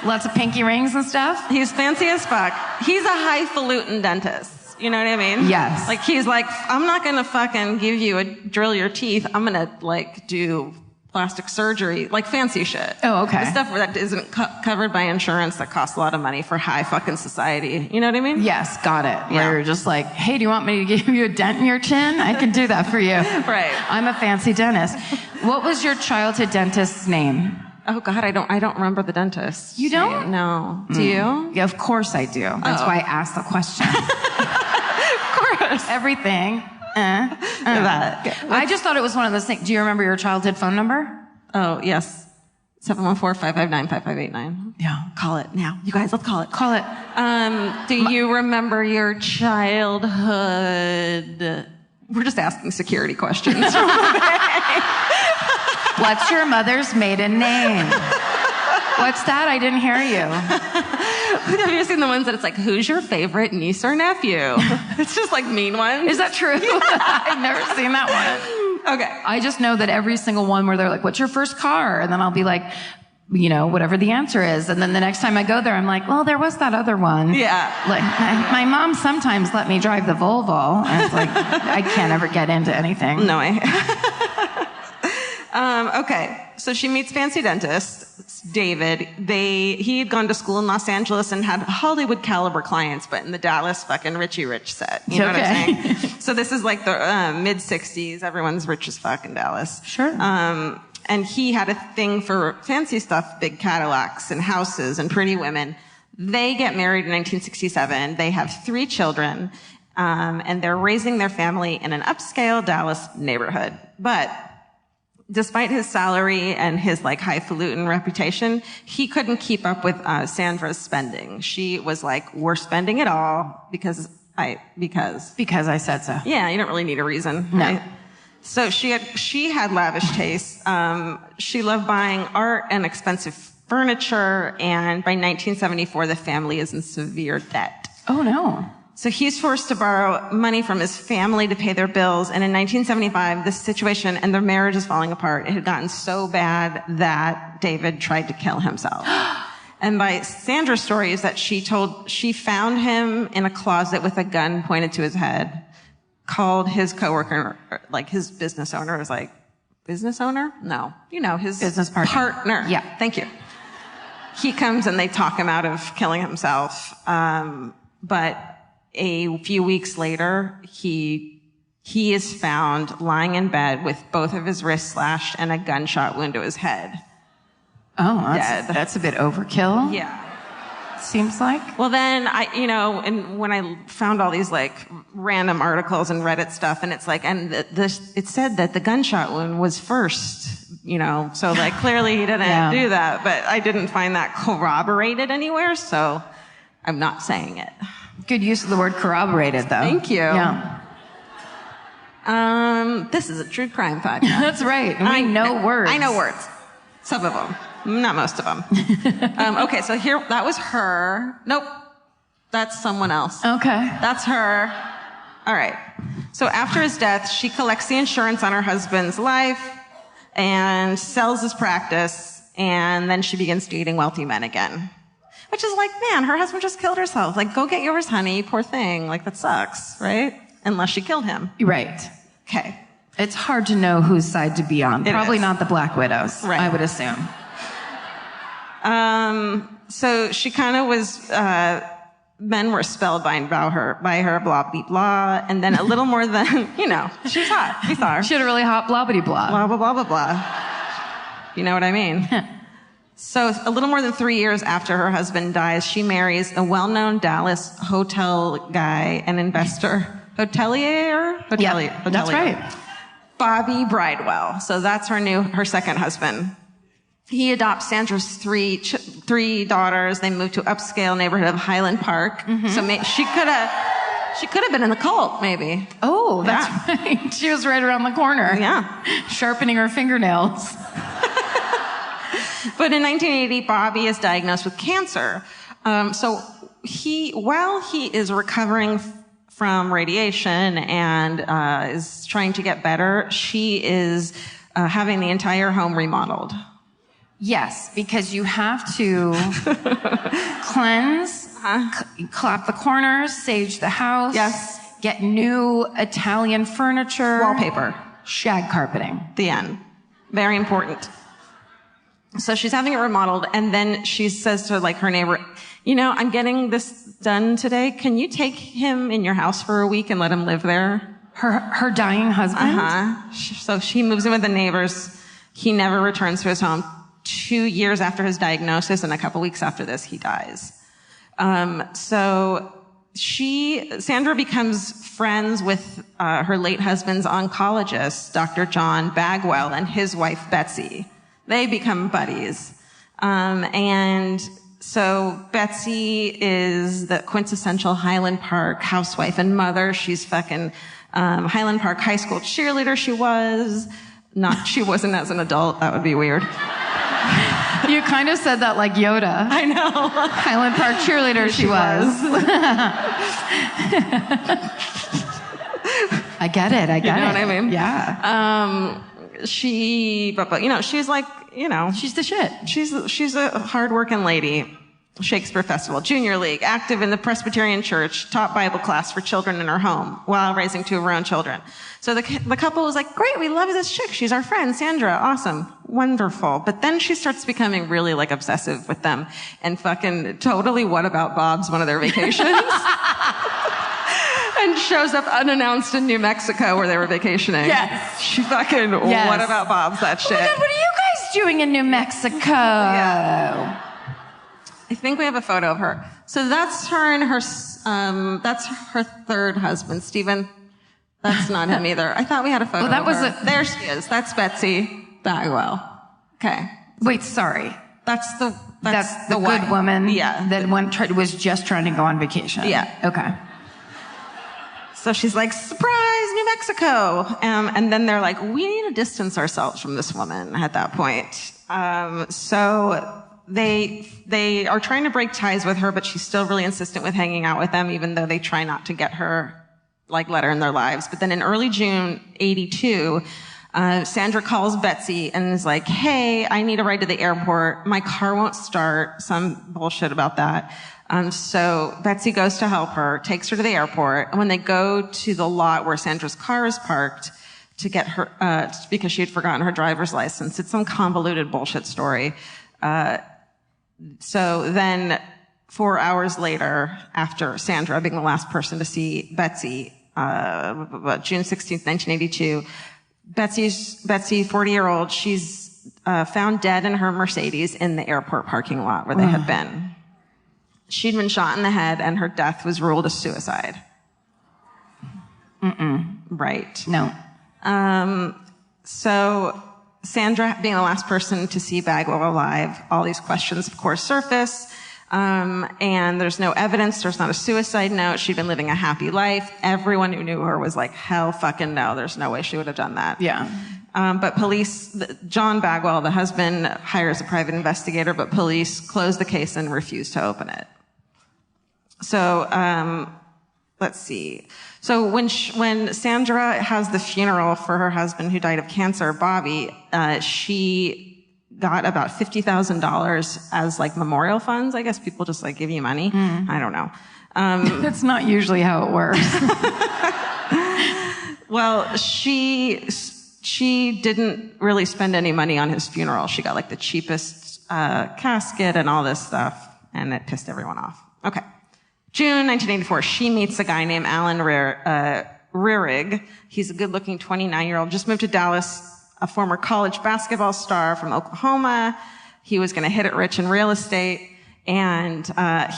Lots of pinky rings and stuff? He's fancy as fuck. He's a highfalutin dentist. You know what I mean? Yes. Like, he's like, I'm not gonna fucking give you drill your teeth. I'm gonna, like, do plastic surgery, like fancy shit. Oh, okay. The stuff that isn't covered by insurance that costs a lot of money for high fucking society. You know what I mean? Yes, got it. Yeah. Where you're just like, hey, do you want me to give you a dent in your chin? I can do that for you. Right. I'm a fancy dentist. What was your childhood dentist's name? Oh God, I don't remember the dentist. You don't? No. Do you? Yeah, of course I do. That's why I asked the question. Of course. Everything. That. I just thought it was one of those things. Do you remember your childhood phone number? Oh, yes. 714-559-5589. Yeah. Call it now. You guys, let's call it. Call it. Do you remember your childhood? We're just asking security questions. What's your mother's maiden name? What's that? I didn't hear you. Have you seen the ones that it's like, who's your favorite niece or nephew? It's just like mean ones. Is that true? I've never seen that one. Okay. I just know that every single one where they're like, what's your first car? And then I'll be like, you know, whatever the answer is. And then the next time I go there, I'm like, well, there was that other one. Yeah. Like, my mom sometimes let me drive the Volvo. And it's like, I can't ever get into anything. No, okay. So she meets fancy dentist David. He had gone to school in Los Angeles and had Hollywood caliber clients, but in the Dallas fucking Richie Rich set. You know what I'm saying? So this is like the mid 60s. Everyone's rich as fuck in Dallas. Sure. And he had a thing for fancy stuff, big Cadillacs and houses and pretty women. They get married in 1967. They have 3 children, and they're raising their family in an upscale Dallas neighborhood. But despite his salary and his like highfalutin reputation, he couldn't keep up with Sandra's spending. She was like, we're spending it all because I said so. Yeah, you don't really need a reason. No. Right? So she had lavish tastes. She loved buying art and expensive furniture, and by 1974, the family is in severe debt. Oh, no. So he's forced to borrow money from his family to pay their bills. And in 1975, the situation and their marriage is falling apart. It had gotten so bad that David tried to kill himself. And by Sandra's story is that she found him in a closet with a gun pointed to his head, called his coworker, like his business owner, was like, business owner? No. You know, his business partner. Yeah. Thank you. He comes and they talk him out of killing himself. But a few weeks later, he is found lying in bed with both of his wrists slashed and a gunshot wound to his head. Oh, Dead. That's a bit overkill. Yeah. Seems like. Well, then and when I found all these like random articles and Reddit stuff, and it's like, and it said that the gunshot wound was first, so like clearly he didn't do that, but I didn't find that corroborated anywhere, so I'm not saying it. Good use of the word corroborated, though. Thank you. Yeah. This is a true crime podcast. That's right. We know words. I know words. Some of them. Not most of them. Okay, so here, that was her. Nope. That's someone else. Okay. That's her. All right. So after his death, she collects the insurance on her husband's life and sells his practice, and then she begins dating wealthy men again. Which is like, man, her husband just killed herself. Like, go get yours, honey. Poor thing. Like, that sucks, right? Unless she killed him. Right. Okay. It's hard to know whose side to be on. It Probably is. not the Black Widows, Right. I would assume. So she kind of was, men were spellbound by her, blah, blah, blah. And then a little more than, you know, she's hot. We saw her. She had a really hot blobbity blah. Blah, blah, blah, blah, blah. You know what I mean? So a little more than 3 years after her husband dies, she marries a well-known Dallas hotel guy, an investor, hotelier? Yeah, that's right. Bobby Bridewell. So that's her second husband. He adopts Sandra's three daughters. They moved to upscale neighborhood of Highland Park. Mm-hmm. So she could have been in the cult, maybe. Oh, that's right. She was right around the corner. Yeah. Sharpening her fingernails. But in 1980, Bobby is diagnosed with cancer. So while he is recovering from radiation and is trying to get better, she is having the entire home remodeled. Yes, because you have to cleanse, clap the corners, sage the house. Yes. Get new Italian furniture. Wallpaper. Shag carpeting. The end. Very important. So she's having it remodeled, and then she says to like her neighbor, you know, I'm getting this done today. Can you take him in your house for a week and let him live there? Her dying husband? So she moves in with the neighbors. He never returns to his home. 2 years after his diagnosis and a couple weeks after this, he dies. So Sandra becomes friends with her late husband's oncologist, Dr. John Bagwell, and his wife, Betsy. They become buddies. And so Betsy is the quintessential Highland Park housewife and mother. She's fucking Highland Park High School cheerleader she was. She wasn't as an adult. That would be weird. You kind of said that like Yoda. I know. Highland Park cheerleader she was. I get it. You know what I mean? Yeah. But you know, she's like, you know. She's the shit. She's a hardworking lady. Shakespeare Festival, Junior League, active in the Presbyterian Church, taught Bible class for children in her home while raising two of her own children. So the couple was like, great, we love this chick. She's our friend, Sandra. Awesome. Wonderful. But then she starts becoming really like obsessive with them and fucking totally what about Bob's one of their vacations. And shows up unannounced in New Mexico where they were vacationing. Yes. She fucking, Yes. what about Bob's that shit? Oh my God, what are you guys doing in New Mexico? Yeah. I think we have a photo of her. So that's her and her, that's her third husband, Stephen. That's not him either. I thought we had a photo of her. There she is. That's Betsy Bagwell. Okay. Wait, sorry. That's the good woman. Yeah. That was just trying to go on vacation. Yeah. Okay. So she's like, surprise, New Mexico. And then they're like, we need to distance ourselves from this woman at that point. So they are trying to break ties with her, but she's still really insistent with hanging out with them, even though they try not to get her, like, let her in their lives. But then in early June 82, Sandra calls Betsy and is like, hey, I need a ride to the airport. My car won't start. Some bullshit about that. So Betsy goes to help her, takes her to the airport. And when they go to the lot where Sandra's car is parked to get her, because she had forgotten her driver's license, it's some convoluted bullshit story. So then 4 hours later, after Sandra being the last person to see Betsy, June 16th, 1982, Betsy, 40-year-old, she's found dead in her Mercedes in the airport parking lot where they had been. She'd been shot in the head, and her death was ruled a suicide. Right. No. So Sandra, being the last person to see Bagwell alive, all these questions, of course, surface. And there's no evidence. There's not a suicide note. She'd been living a happy life. Everyone who knew her was like, hell fucking no. There's no way she would have done that. Yeah. But police, John Bagwell, the husband, hires a private investigator, but police close the case and refuse to open it. So, let's see. So when Sandra has the funeral for her husband who died of cancer, Bobby, she got about $50,000 as like memorial funds. I guess people just like give you money. I don't know. That's not usually how it works. Well, she didn't really spend any money on his funeral. She got like the cheapest casket and all this stuff, and it pissed everyone off. Okay. June 1984, she meets a guy named Alan Rehrig. He's a good-looking 29-year-old, just moved to Dallas, a former college basketball star from Oklahoma. He was going to hit it rich in real estate. And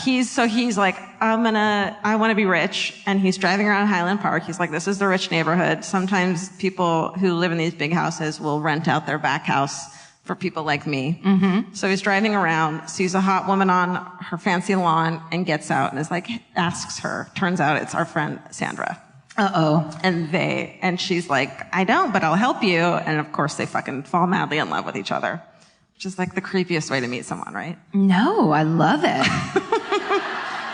he's like, I want to be rich. And he's driving around Highland Park. He's like, this is the rich neighborhood. Sometimes people who live in these big houses will rent out their back house for people like me. Mm-hmm. So he's driving around, sees a hot woman on her fancy lawn, and gets out and is like, asks her. Turns out it's our friend Sandra. Uh-oh. And she's like, I don't, but I'll help you. And of course they fucking fall madly in love with each other. Which is like the creepiest way to meet someone, right? No, I love it.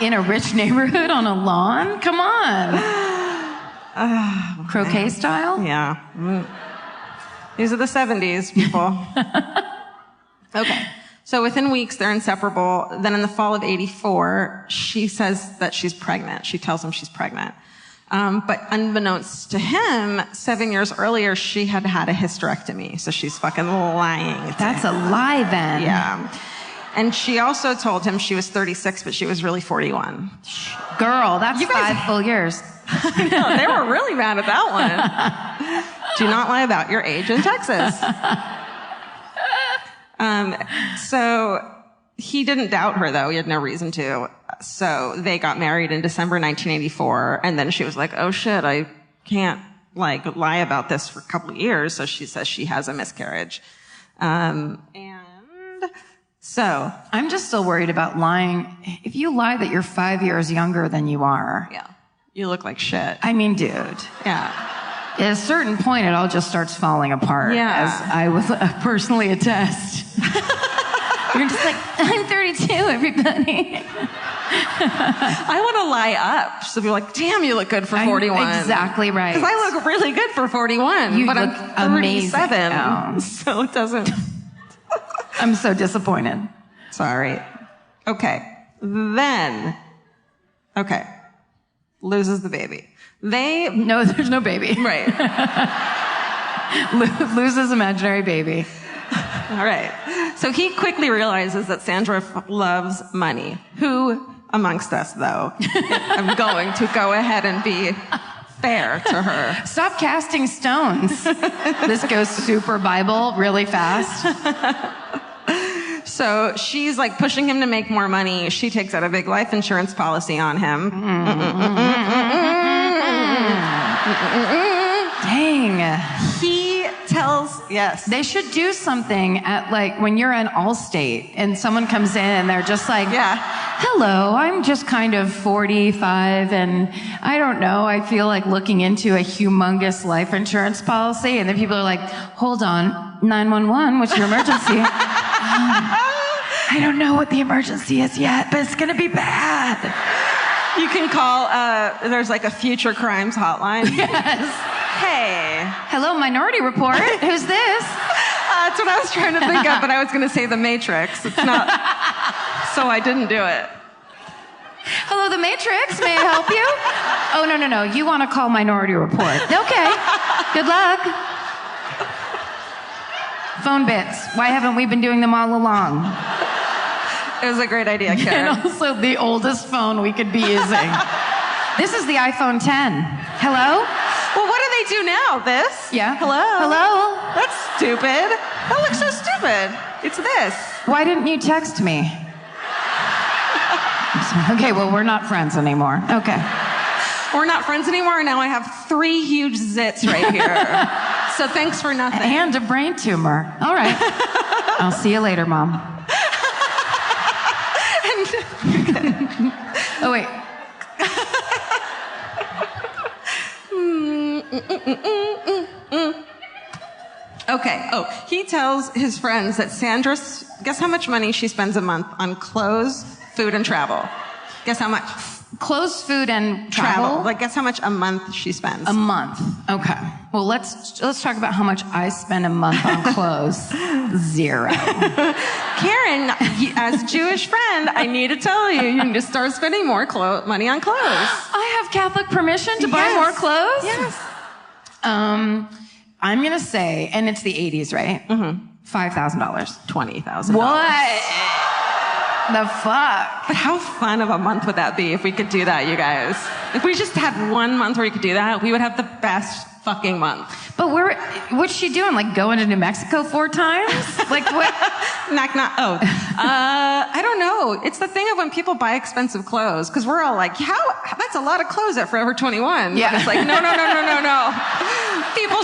In a rich neighborhood on a lawn? Come on. Croquet style? Yeah. These are the 70s, people. Okay. So within weeks, they're inseparable. Then in the fall of 84, she says that she's pregnant. She tells him she's pregnant. But unbeknownst to him, 7 years earlier, she had had a hysterectomy. So she's fucking lying. That's a lie then. Yeah. And she also told him she was 36, but she was really 41. Girl, that's 5 full years. I know, they were really mad at that one. Do not lie about your age in Texas. So he didn't doubt her, though. He had no reason to. So they got married in December 1984, and then she was like, oh shit, I can't like lie about this for a couple of years. So she says she has a miscarriage. And so I'm just still worried about lying. If you lie that you're 5 years younger than you are. Yeah. You look like shit. I mean, dude. Yeah. At a certain point, it all just starts falling apart. Yeah. As I will personally attest. You're just like, I'm 32, everybody. I want to lie up. So people are like, damn, you look good for 41. Exactly right. Because I look really good for 41. You but look I'm 37. amazing. Oh. So it doesn't. I'm so disappointed. Sorry. Okay. Then. Okay. Loses the baby. No, there's no baby. Right. Loses imaginary baby. All right. So he quickly realizes that Sandra loves money. Who amongst us, though, I'm going to go ahead and be fair to her. Stop casting stones. This goes super Bible really fast. So she's like pushing him to make more money. She takes out a big life insurance policy on him. Dang. He tells, yes. They should do something at like when you're in Allstate and someone comes in and they're just like, Yeah. hello, I'm just kind of 45 and I don't know, I feel like looking into a humongous life insurance policy. And then people are like, hold on, 911, what's your emergency? I don't know what the emergency is yet, but it's going to be bad. You can call, there's like a future crimes hotline. Yes. Hey. Hello, Minority Report. Who's this? That's what I was trying to think of, but I was going to say The Matrix. It's not, so I didn't do it. Hello, The Matrix. May I help you? Oh, no. You want to call Minority Report. Okay. Good luck. Phone bits. Why haven't we been doing them all along? It was a great idea, Karen. And also the oldest phone we could be using. This is the iPhone 10. Hello? Well, what do they do now? This? Yeah. Hello? That's stupid. That looks so stupid. It's this. Why didn't you text me? Okay, well, we're not friends anymore. Okay. We're not friends anymore, and now I have 3 huge zits right here. So thanks for nothing. And a brain tumor. All right. I'll see you later, Mom. Oh, wait. Okay. Oh, he tells his friends that guess how much money she spends a month on clothes, food, and travel? Guess how much? Clothes, food, and travel? Like, guess how much a month she spends? A month. Okay. Well, let's talk about how much I spend a month on clothes. 0. Karen, as a Jewish friend, I need to tell you, you need to start spending more money on clothes. I have Catholic permission to buy more clothes? Yes. I'm going to say, and it's the 80s, right? Mm-hmm. $5,000. $20,000. What the fuck? But how fun of a month would that be if we could do that, you guys? If we just had 1 month where you could do that, we would have the best fucking month. But what's she doing? Like going to New Mexico 4 times? Like what? I don't know. It's the thing of when people buy expensive clothes, because we're all like, that's a lot of clothes at Forever 21. Yeah. But it's like, no. People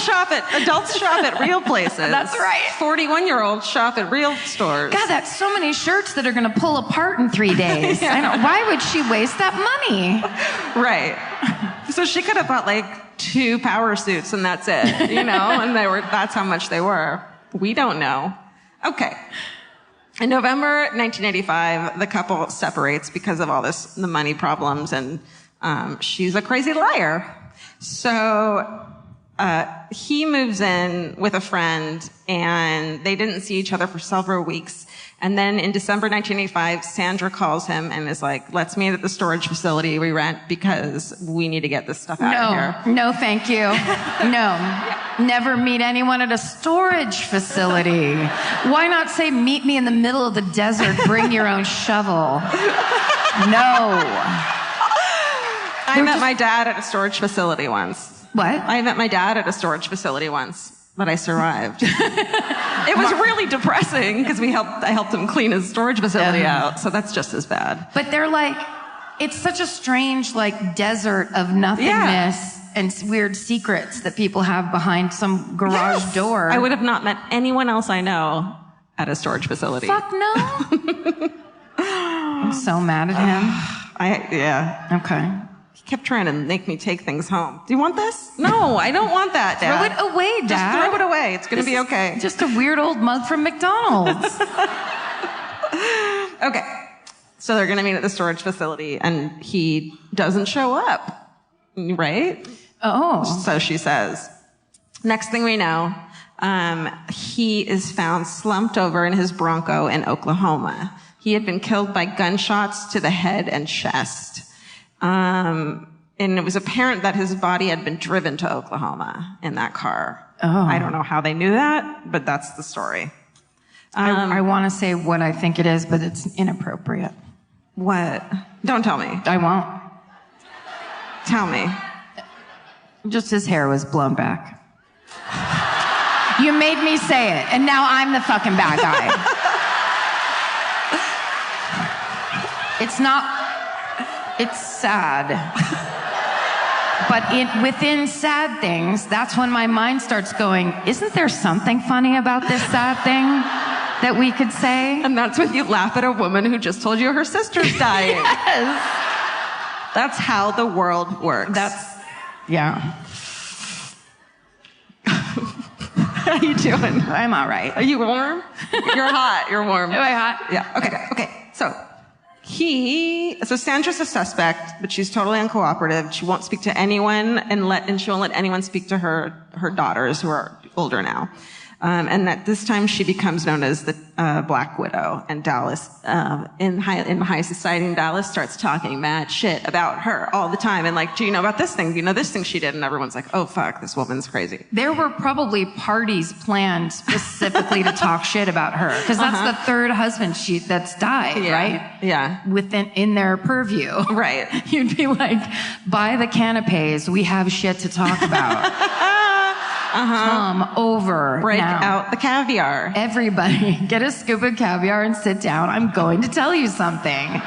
adults shop at real places. That's right. 41-year-olds shop at real stores. God, that's so many shirts that are going to pull apart in 3 days. Yeah. I know. Why would she waste that money? Right. So she could have bought like 2 power suits and that's it, and that's how much they were. We don't know. Okay. In November 1985, the couple separates because of all the money problems, and she's a crazy liar. So he moves in with a friend, and they didn't see each other for several weeks. And then in December 1985, Sandra calls him and is like, let's meet at the storage facility we rent because we need to get this stuff out of here. No, thank you. No. Never meet anyone at a storage facility. Why not say, meet me in the middle of the desert, bring your own shovel? No. I met my dad at a storage facility once. What? I met my dad at a storage facility once, but I survived. It was really depressing because I helped him clean his storage facility out, so that's just as bad. But they're like, it's such a strange desert of nothingness and weird secrets that people have behind some garage door. I would have not met anyone else I know at a storage facility. Fuck no. I'm so mad at him. Yeah. Okay. He kept trying to make me take things home. Do you want this? No, I don't want that, Dad. Throw it away, Dad. Just throw it away. It's going to be okay. Just a weird old mug from McDonald's. Okay. So they're going to meet at the storage facility, and he doesn't show up. Right? Oh. So she says. Next thing we know, he is found slumped over in his Bronco in Oklahoma. He had been killed by gunshots to the head and chest. And it was apparent that his body had been driven to Oklahoma in that car. Oh. I don't know how they knew that, but that's the story. I want to say what I think it is, but it's inappropriate. What? Don't tell me. I won't. Tell me. Just his hair was blown back. You made me say it, and now I'm the fucking bad guy. It's sad. But within sad things, that's when my mind starts going, isn't there something funny about this sad thing that we could say? And that's when you laugh at a woman who just told you her sister's dying. Yes. That's how the world works. Yeah. How you doing? I'm all right. Are you warm? You're hot. You're warm. Am I hot? Yeah. Okay. So Sandra's a suspect, but she's totally uncooperative. She won't speak to anyone and she won't let anyone speak to her daughters who are older now. And at this time she becomes known as the Black Widow, and Dallas in high society in Dallas starts talking mad shit about her all the time, and do you know about this thing? Do you know this thing she did? And everyone's like, oh fuck, this woman's crazy. There were probably parties planned specifically to talk shit about her, because that's the third husband that's died, right? Yeah. In their purview. Right. You'd be like, buy the canapes, we have shit to talk about. Come over. Break now. out the caviar. Everybody, get a scoop of caviar and sit down. I'm going to tell you something.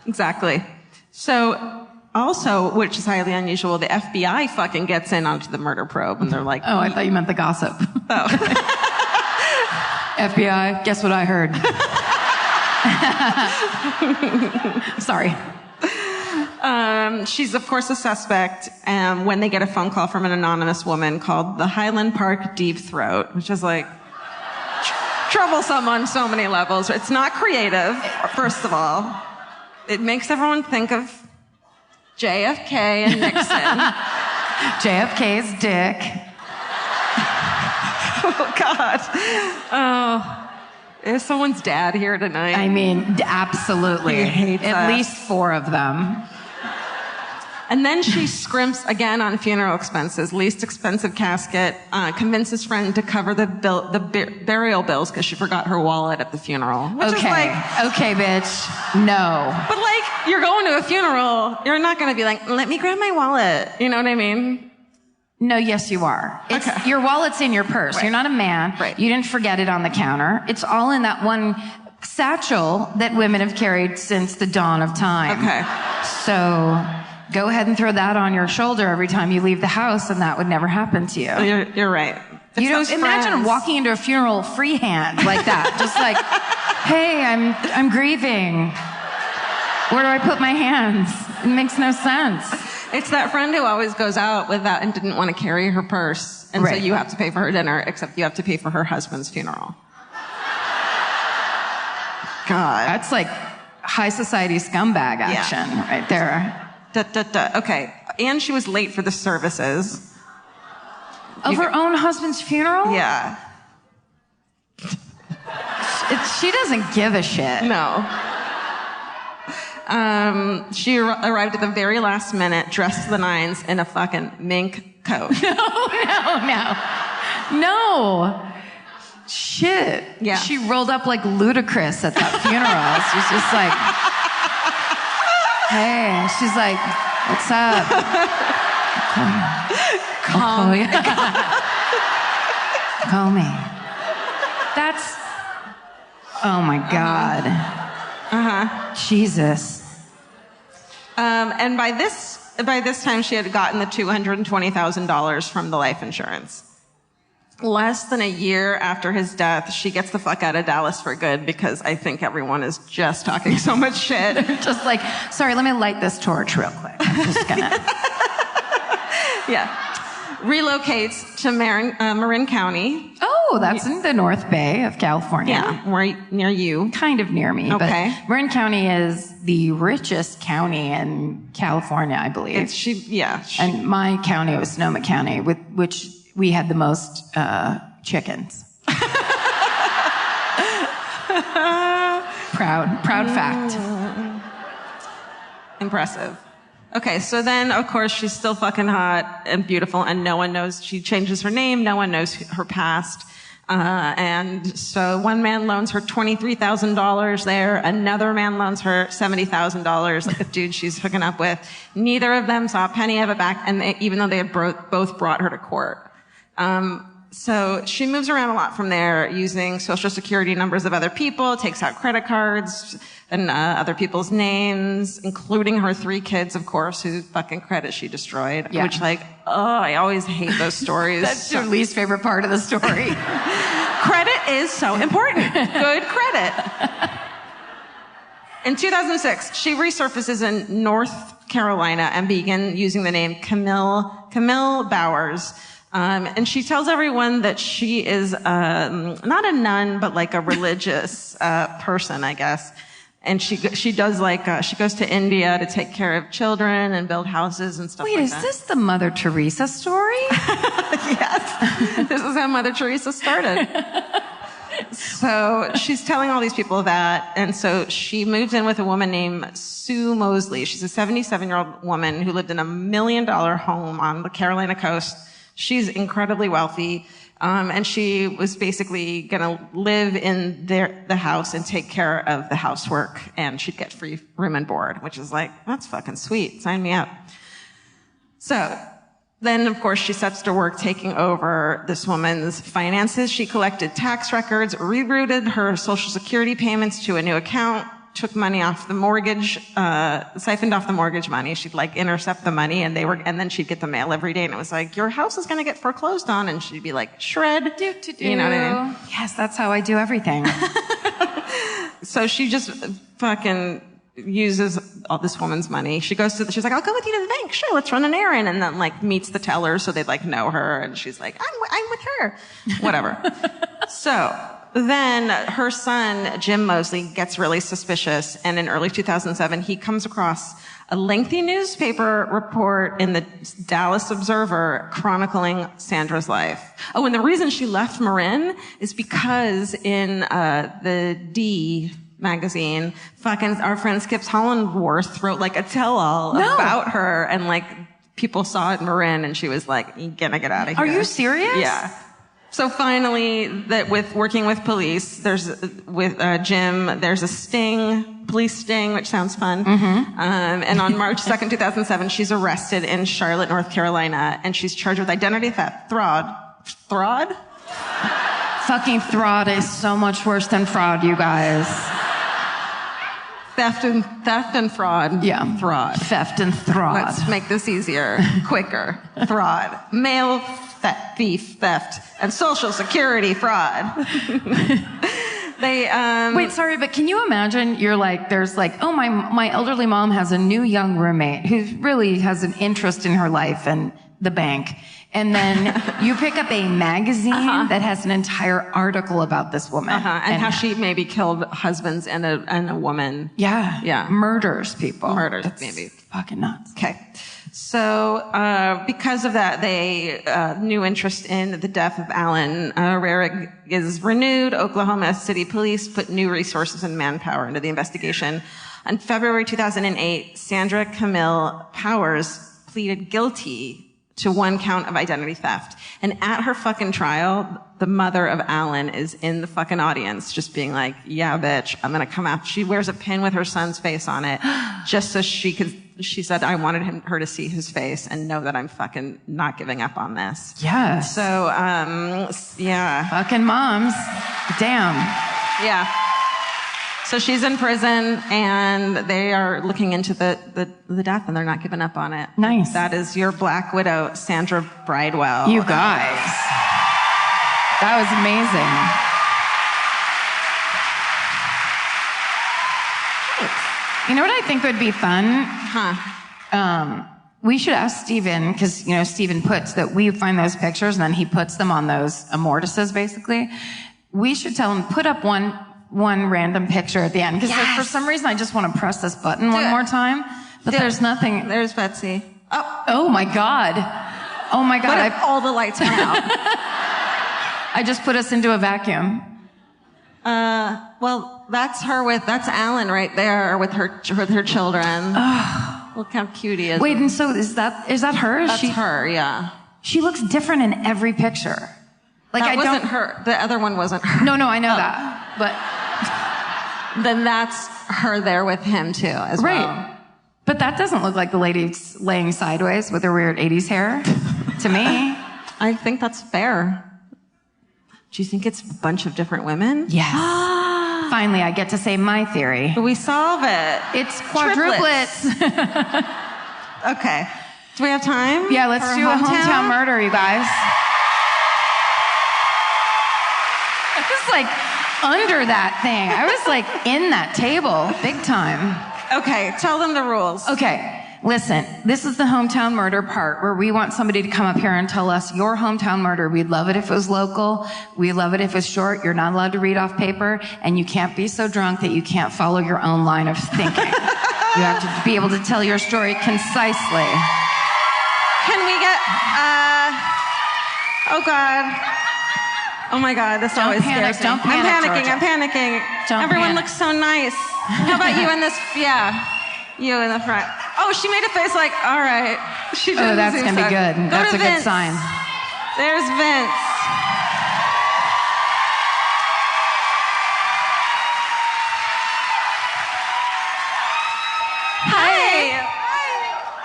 Exactly. So, also, which is highly unusual, the FBI fucking gets in onto the murder probe, and they're like, oh, I thought you meant the gossip. Oh. FBI, guess what I heard? Sorry. She's, of course, a suspect when they get a phone call from an anonymous woman called the Highland Park Deep Throat, which is like troublesome on so many levels. It's not creative, first of all. It makes everyone think of JFK and Nixon. JFK's dick. Oh, God. Oh. Is someone's dad here tonight? I mean, absolutely. He hates At us. least 4 of them. And then she scrimps again on funeral expenses, least expensive casket, convinces friend to cover the burial bills because she forgot her wallet at the funeral. Which is like, Okay, bitch. No. but like, you're going to a funeral, you're not going to be like, let me grab my wallet. You know what I mean? No, yes, you are. It's, Okay. Your wallet's in your purse. Right. You're not a man. Right. You didn't forget it on the counter. It's all in that one satchel that women have carried since the dawn of time. Okay. So go ahead and throw that on your shoulder every time you leave the house, and that would never happen to you. You're right. You don't It's those imagine friends. walking into a funeral freehand like that. Just like, hey, I'm grieving. Where do I put my hands? It makes no sense. It's that friend who always goes out with that and didn't want to carry her purse. And so Right. you have to pay for her dinner, except you have to pay for her husband's funeral. God. That's like high society scumbag action right there. Okay. And she was late for the services. Of her own husband's funeral? Yeah. She doesn't give a shit. No. She arrived at the very last minute, dressed to the nines in a fucking mink coat. No. Shit. Yeah. She rolled up like Ludacris at that funeral. She's just like, hey. She's like, what's up? Call me. Call me. That's, oh my God. Jesus. And by this time, she had gotten the $220,000 from the life insurance. Less than a year after his death, she gets the fuck out of Dallas for good because I think everyone is just talking so much shit. Just like, sorry, let me light this torch real quick. I'm just gonna. Yeah. Relocates to Marin County. Oh, that's in the North Bay of California. Yeah, right near you. Kind of near me. Okay. But Marin County is the richest county in California, I believe. And my county was Sonoma County, with which we had the most chickens. Proud fact. Impressive. Okay, so then, of course, she's still fucking hot and beautiful, and no one knows. She changes her name. No one knows her past. And so one man loans her $23,000 there. Another man loans her $70,000, like the dude she's hooking up with. Neither of them saw a penny of it back, and even though they had both brought her to court. So she moves around a lot from there, using social security numbers of other people, takes out credit cards and other people's names, including her 3 kids, of course, whose fucking credit she destroyed. Yeah. Which, like, I always hate those stories. That's your least favorite part of the story. Credit is so important. Good credit. In 2006, she resurfaces in North Carolina and begins using the name Camille Bowers. And she tells everyone that she is not a nun, but like a religious person, I guess. And she does like she goes to India to take care of children and build houses and stuff. Wait, like is that. this the Mother Teresa story? Yes, this is how Mother Teresa started. So she's telling all these people that, and so she moves in with a woman named Sue Mosley. She's a 77-year-old woman who lived in $1 million home on the Carolina coast. She's incredibly wealthy, and she was basically going to live in the house and take care of the housework, and she'd get free room and board, which is like, that's fucking sweet. Sign me up. So then, of course, she sets to work taking over this woman's finances. She collected tax records, rerouted her Social Security payments to a new account, took money off the mortgage, siphoned off the mortgage money. She'd like intercept the money, and then she'd get the mail every day, and it was like, your house is going to get foreclosed on, and she'd be like, shred. You know what I mean? Yes, that's how I do everything. So she just fucking uses all this woman's money. She's like, I'll go with you to the bank. Sure, let's run an errand. And then like meets the teller so they like know her. And she's like, I'm with her. Whatever. So then her son, Jim Mosley, gets really suspicious. And in early 2007, he comes across a lengthy newspaper report in the Dallas Observer chronicling Sandra's life. Oh, and the reason she left Marin is because in the D magazine, fucking our friend Skips Hollandworth wrote like a tell-all about her, and like people saw it in Marin, and she was like, "You gotta get out of here." Are you serious? Yeah. So finally, working with police, with Jim, there's a police sting, which sounds fun. And on March 2nd, 2007, she's arrested in Charlotte, North Carolina, and she's charged with identity theft, fraud. Fucking fraud is so much worse than fraud, you guys. Theft and fraud. Yeah. Fraud. Theft and fraud. Let's make this easier, quicker. Fraud. Mail theft, and Social Security fraud. Wait, sorry, but can you imagine? You're like, there's like, oh, my elderly mom has a new young roommate who really has an interest in her life and the bank. And then you pick up a magazine that has an entire article about this woman. And how she maybe killed husbands and a woman. Yeah. Yeah. Murders people. That's maybe. Fucking nuts. Okay. So, because of that, new interest in the death of Alan Rarick is renewed. Oklahoma City Police put new resources and manpower into the investigation. On February 2008, Sandra Camille Powers pleaded guilty to one count of identity theft. And at her fucking trial, the mother of Alan is in the fucking audience just being like, yeah, bitch, I'm gonna come after. She wears a pin with her son's face on it just so she said, I wanted her to see his face and know that I'm fucking not giving up on this. Yeah. So, yeah. Fucking moms. Damn. Yeah. So she's in prison, and they are looking into the death, and they're not giving up on it. Nice. That is your Black Widow, Sandra Bridewell. You guys. That was amazing. You know what I think would be fun? We should ask Steven, because, Steven puts that we find those pictures, and then he puts them on those amortises, basically. We should tell him, put up one random picture at the end, because for some reason I just want to press this button one more time, but there's nothing. There's Betsy. Oh my god. What if all the lights went out? I just put us into a vacuum. Well, that's Alan right there with her children. Look how cute he is. Wait, and so is that her? That's her, yeah. She looks different in every picture. Like, that wasn't her. The other one wasn't her. No, I know that. But then that's her there with him too, as well. Right. But that doesn't look like the lady laying sideways with her weird 80s hair to me. I think that's fair. Do you think it's a bunch of different women? Yes. Finally, I get to say my theory. We solve it. It's quadruplets. Okay. Do we have time? Yeah, let's do a hometown murder, you guys. I was like under that thing. I was like in that table, big time. Okay, tell them the rules. Okay, listen, this is the hometown murder part where we want somebody to come up here and tell us your hometown murder. We'd love it if it was local. We'd love it if it was short. You're not allowed to read off paper, and you can't be so drunk that you can't follow your own line of thinking. You have to be able to tell your story concisely. Can we get, oh God. Oh my God, this always scares me. Don't panic, I'm panicking. Everyone looks so nice. How about you in this? Yeah, you in the front. Oh, she made a face like, all right. She didn't that's going to be good. That's a good sign. There's Vince. Hi.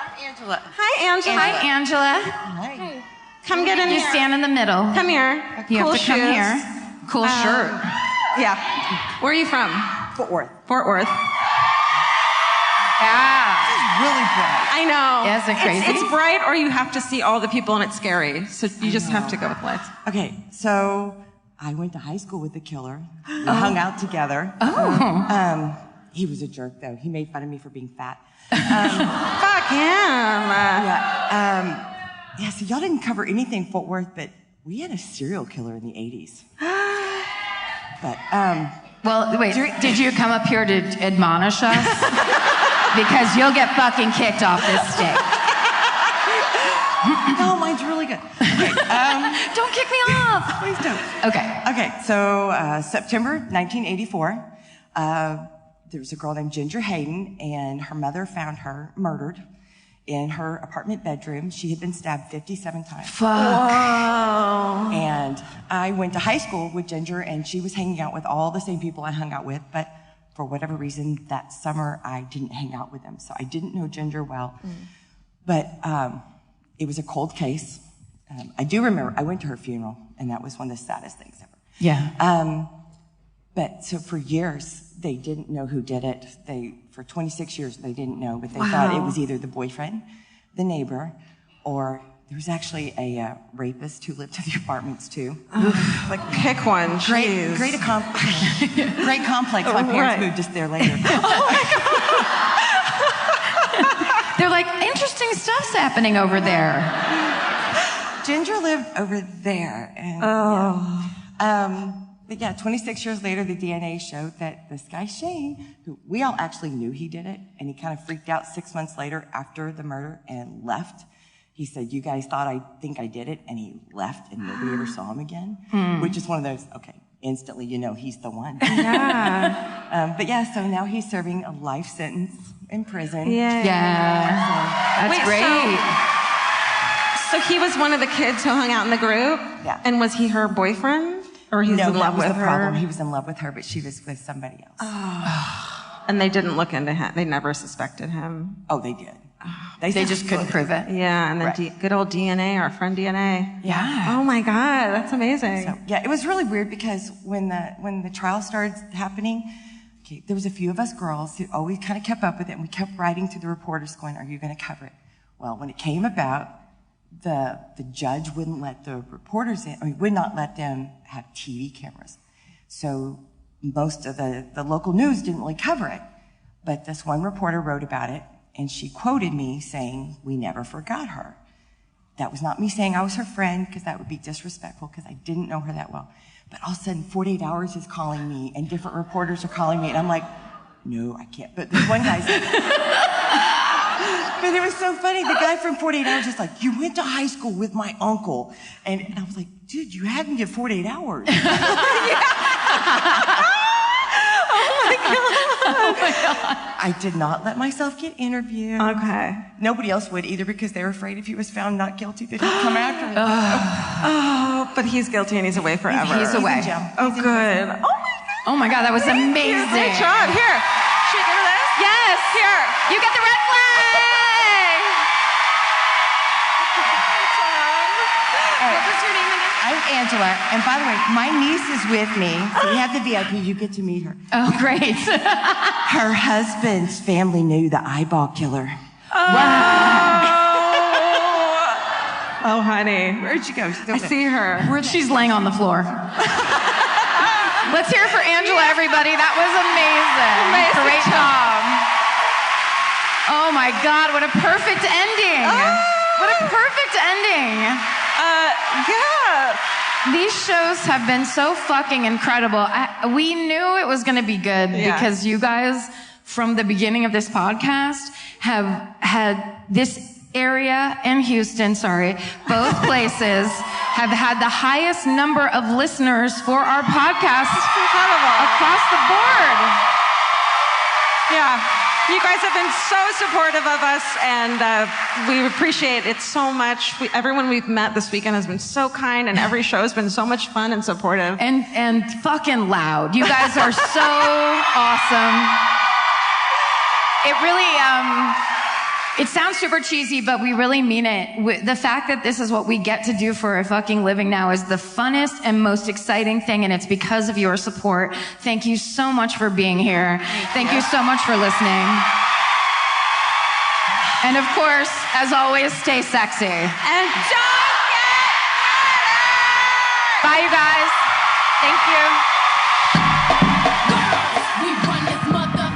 I'm Angela. Hi, Angela. Hi, Angela. Hi. Come get in You here. stand in the middle. Come here. You Cool have to come shoes. here. Cool shirt. Yeah. Where are you from? Fort Worth. Fort Worth. Yeah. It's really bright. I know. Yeah, isn't it crazy? It's bright, or you have to see all the people and it's scary. So you just have to go with lights. Okay, so I went to high school with the killer. We hung out together. He was a jerk, though. He made fun of me for being fat. Fuck him. Yeah, so y'all didn't cover anything Fort Worth, but we had a serial killer in the 80s. But, Well, wait, did you come up here to admonish us? Because you'll get fucking kicked off this stage. no, mine's really good. Okay, Don't kick me off. please don't. Okay. Okay, so September 1984, there was a girl named Ginger Hayden, and her mother found her murdered in her apartment bedroom. She had been stabbed 57 times. Fuck. Whoa. And I went to high school with Ginger, and she was hanging out with all the same people I hung out with, but for whatever reason, that summer I didn't hang out with them. So I didn't know Ginger well. But it was a cold case. I do remember, I went to her funeral, and that was one of the saddest things ever. Yeah. But so for years, they didn't know who did it. For 26 years, they didn't know, but they thought it was either the boyfriend, the neighbor, or there was actually a rapist who lived in the apartments too. Like, pick one. Jeez. Great complex. My parents moved us there later. They're like, interesting stuff's happening over there. Ginger lived over there. And, but yeah, 26 years later, the DNA showed that this guy, Shane, who we all actually knew he did it, and he kind of freaked out 6 months later after the murder and left. He said, you guys thought I think I did it, and he left, and nobody ever saw him again, which is one of those, okay, instantly you know he's the one. Yeah. But yeah, so now he's serving a life sentence in prison. Yeah. That's great. So he was one of the kids who hung out in the group? Yeah. And was he her boyfriend? Or he's in love with her? Problem. He was in love with her, but she was with somebody else. And they didn't look into him. They never suspected him. Oh, they did. They just couldn't prove it. Yeah, and then good old DNA, our friend DNA. Yeah. Oh my God, that's amazing. So, yeah, it was really weird because when the trial started happening, okay, there was a few of us girls who always kind of kept up with it, and we kept writing to the reporters going, are you going to cover it? Well, when it came about, the judge wouldn't let the reporters in, would not let them have TV cameras. So most of the local news didn't really cover it. But this one reporter wrote about it, and she quoted me saying, we never forgot her. That was not me saying I was her friend, because that would be disrespectful, because I didn't know her that well. But all of a sudden, 48 Hours is calling me, and different reporters are calling me, and I'm like, no, I can't. But this one guy said, but it was so funny. The guy from 48 Hours is like, you went to high school with my uncle. And I was like, dude, you had me at 48 Hours. Oh my God. I did not let myself get interviewed. Okay. Nobody else would either, because they were afraid if he was found not guilty that he'd come after me. Oh, but he's guilty and he's away forever. He's away. in jail. Oh, He's in good. prison. Oh my God. Oh my God, that was amazing. Great job. Here. Should we give her this? Yes. Here. You get the red flag. What was your name again? I'm Angela, and by the way, my niece is with me, so we have the VIP. You get to meet her. Oh, great. Her husband's family knew the eyeball killer. Oh, honey. Where'd she go? She's over I there. see her. She's laying on the floor. Let's hear it for Angela, everybody. That was amazing. Amazing Great job. job. Oh my God, what a perfect ending. What a perfect ending. Yeah. These shows have been so fucking incredible. We knew it was going to be good because you guys, from the beginning of this podcast, have had this area and Houston, both places have had the highest number of listeners for our podcast across the board. Yeah. You guys have been so supportive of us, and we appreciate it so much. Everyone we've met this weekend has been so kind, and every show has been so much fun and supportive. And fucking loud. You guys are so awesome. It really, it sounds super cheesy, but we really mean it. The fact that this is what we get to do for a fucking living now is the funnest and most exciting thing, and it's because of your support. Thank you so much for being here. Thank you so much for listening. And of course, as always, stay sexy. And don't get murdered! Bye, you guys. Thank you. We run this mother.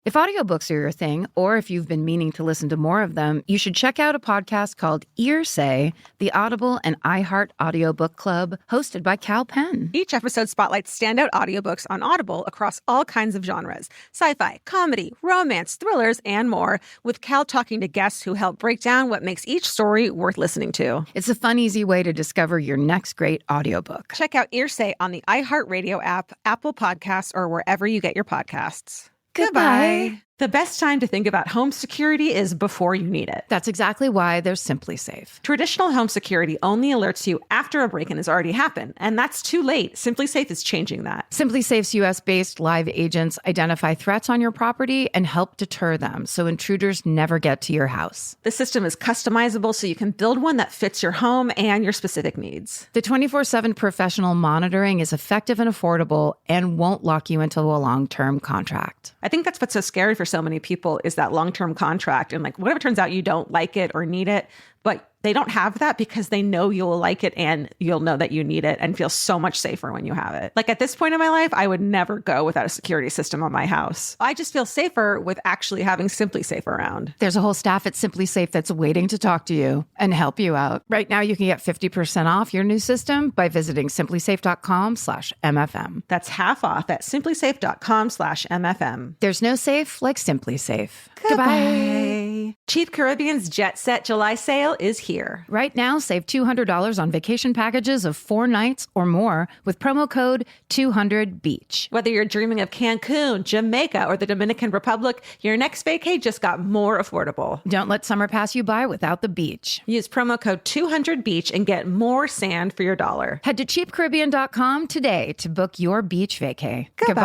If audiobooks are your thing, or if you've been meaning to listen to more of them, you should check out a podcast called Earsay, the Audible and iHeart Audiobook Club, hosted by Cal Penn. Each episode spotlights standout audiobooks on Audible across all kinds of genres: sci-fi, comedy, romance, thrillers, and more, with Cal talking to guests who help break down what makes each story worth listening to. It's a fun, easy way to discover your next great audiobook. Check out Earsay on the iHeartRadio app, Apple Podcasts, or wherever you get your podcasts. Goodbye. The best time to think about home security is before you need it. That's exactly why there's Simply Safe. Traditional home security only alerts you after a break-in has already happened, and that's too late. Simply Safe is changing that. Simply Safe's US-based live agents identify threats on your property and help deter them so intruders never get to your house. The system is customizable so you can build one that fits your home and your specific needs. The 24/7 professional monitoring is effective and affordable and won't lock you into a long-term contract. I think that's what's so scary for so many people is that long-term contract. And like, what if it turns out you don't like it or need it, but they don't have that because they know you'll like it and you'll know that you need it and feel so much safer when you have it. Like at this point in my life, I would never go without a security system on my house. I just feel safer with actually having Simply Safe around. There's a whole staff at Simply Safe that's waiting to talk to you and help you out. Right now, you can get 50% off your new system by visiting simplysafe.com/MFM. That's half off at simplysafe.com/MFM. There's no safe like Simply Safe. Goodbye. Cheap Caribbean's Jet Set July sale is here. Right now, save $200 on vacation packages of 4 nights or more with promo code 200BEACH. Whether you're dreaming of Cancun, Jamaica, or the Dominican Republic, your next vacay just got more affordable. Don't let summer pass you by without the beach. Use promo code 200BEACH and get more sand for your dollar. Head to cheapcaribbean.com today to book your beach vacay. Goodbye.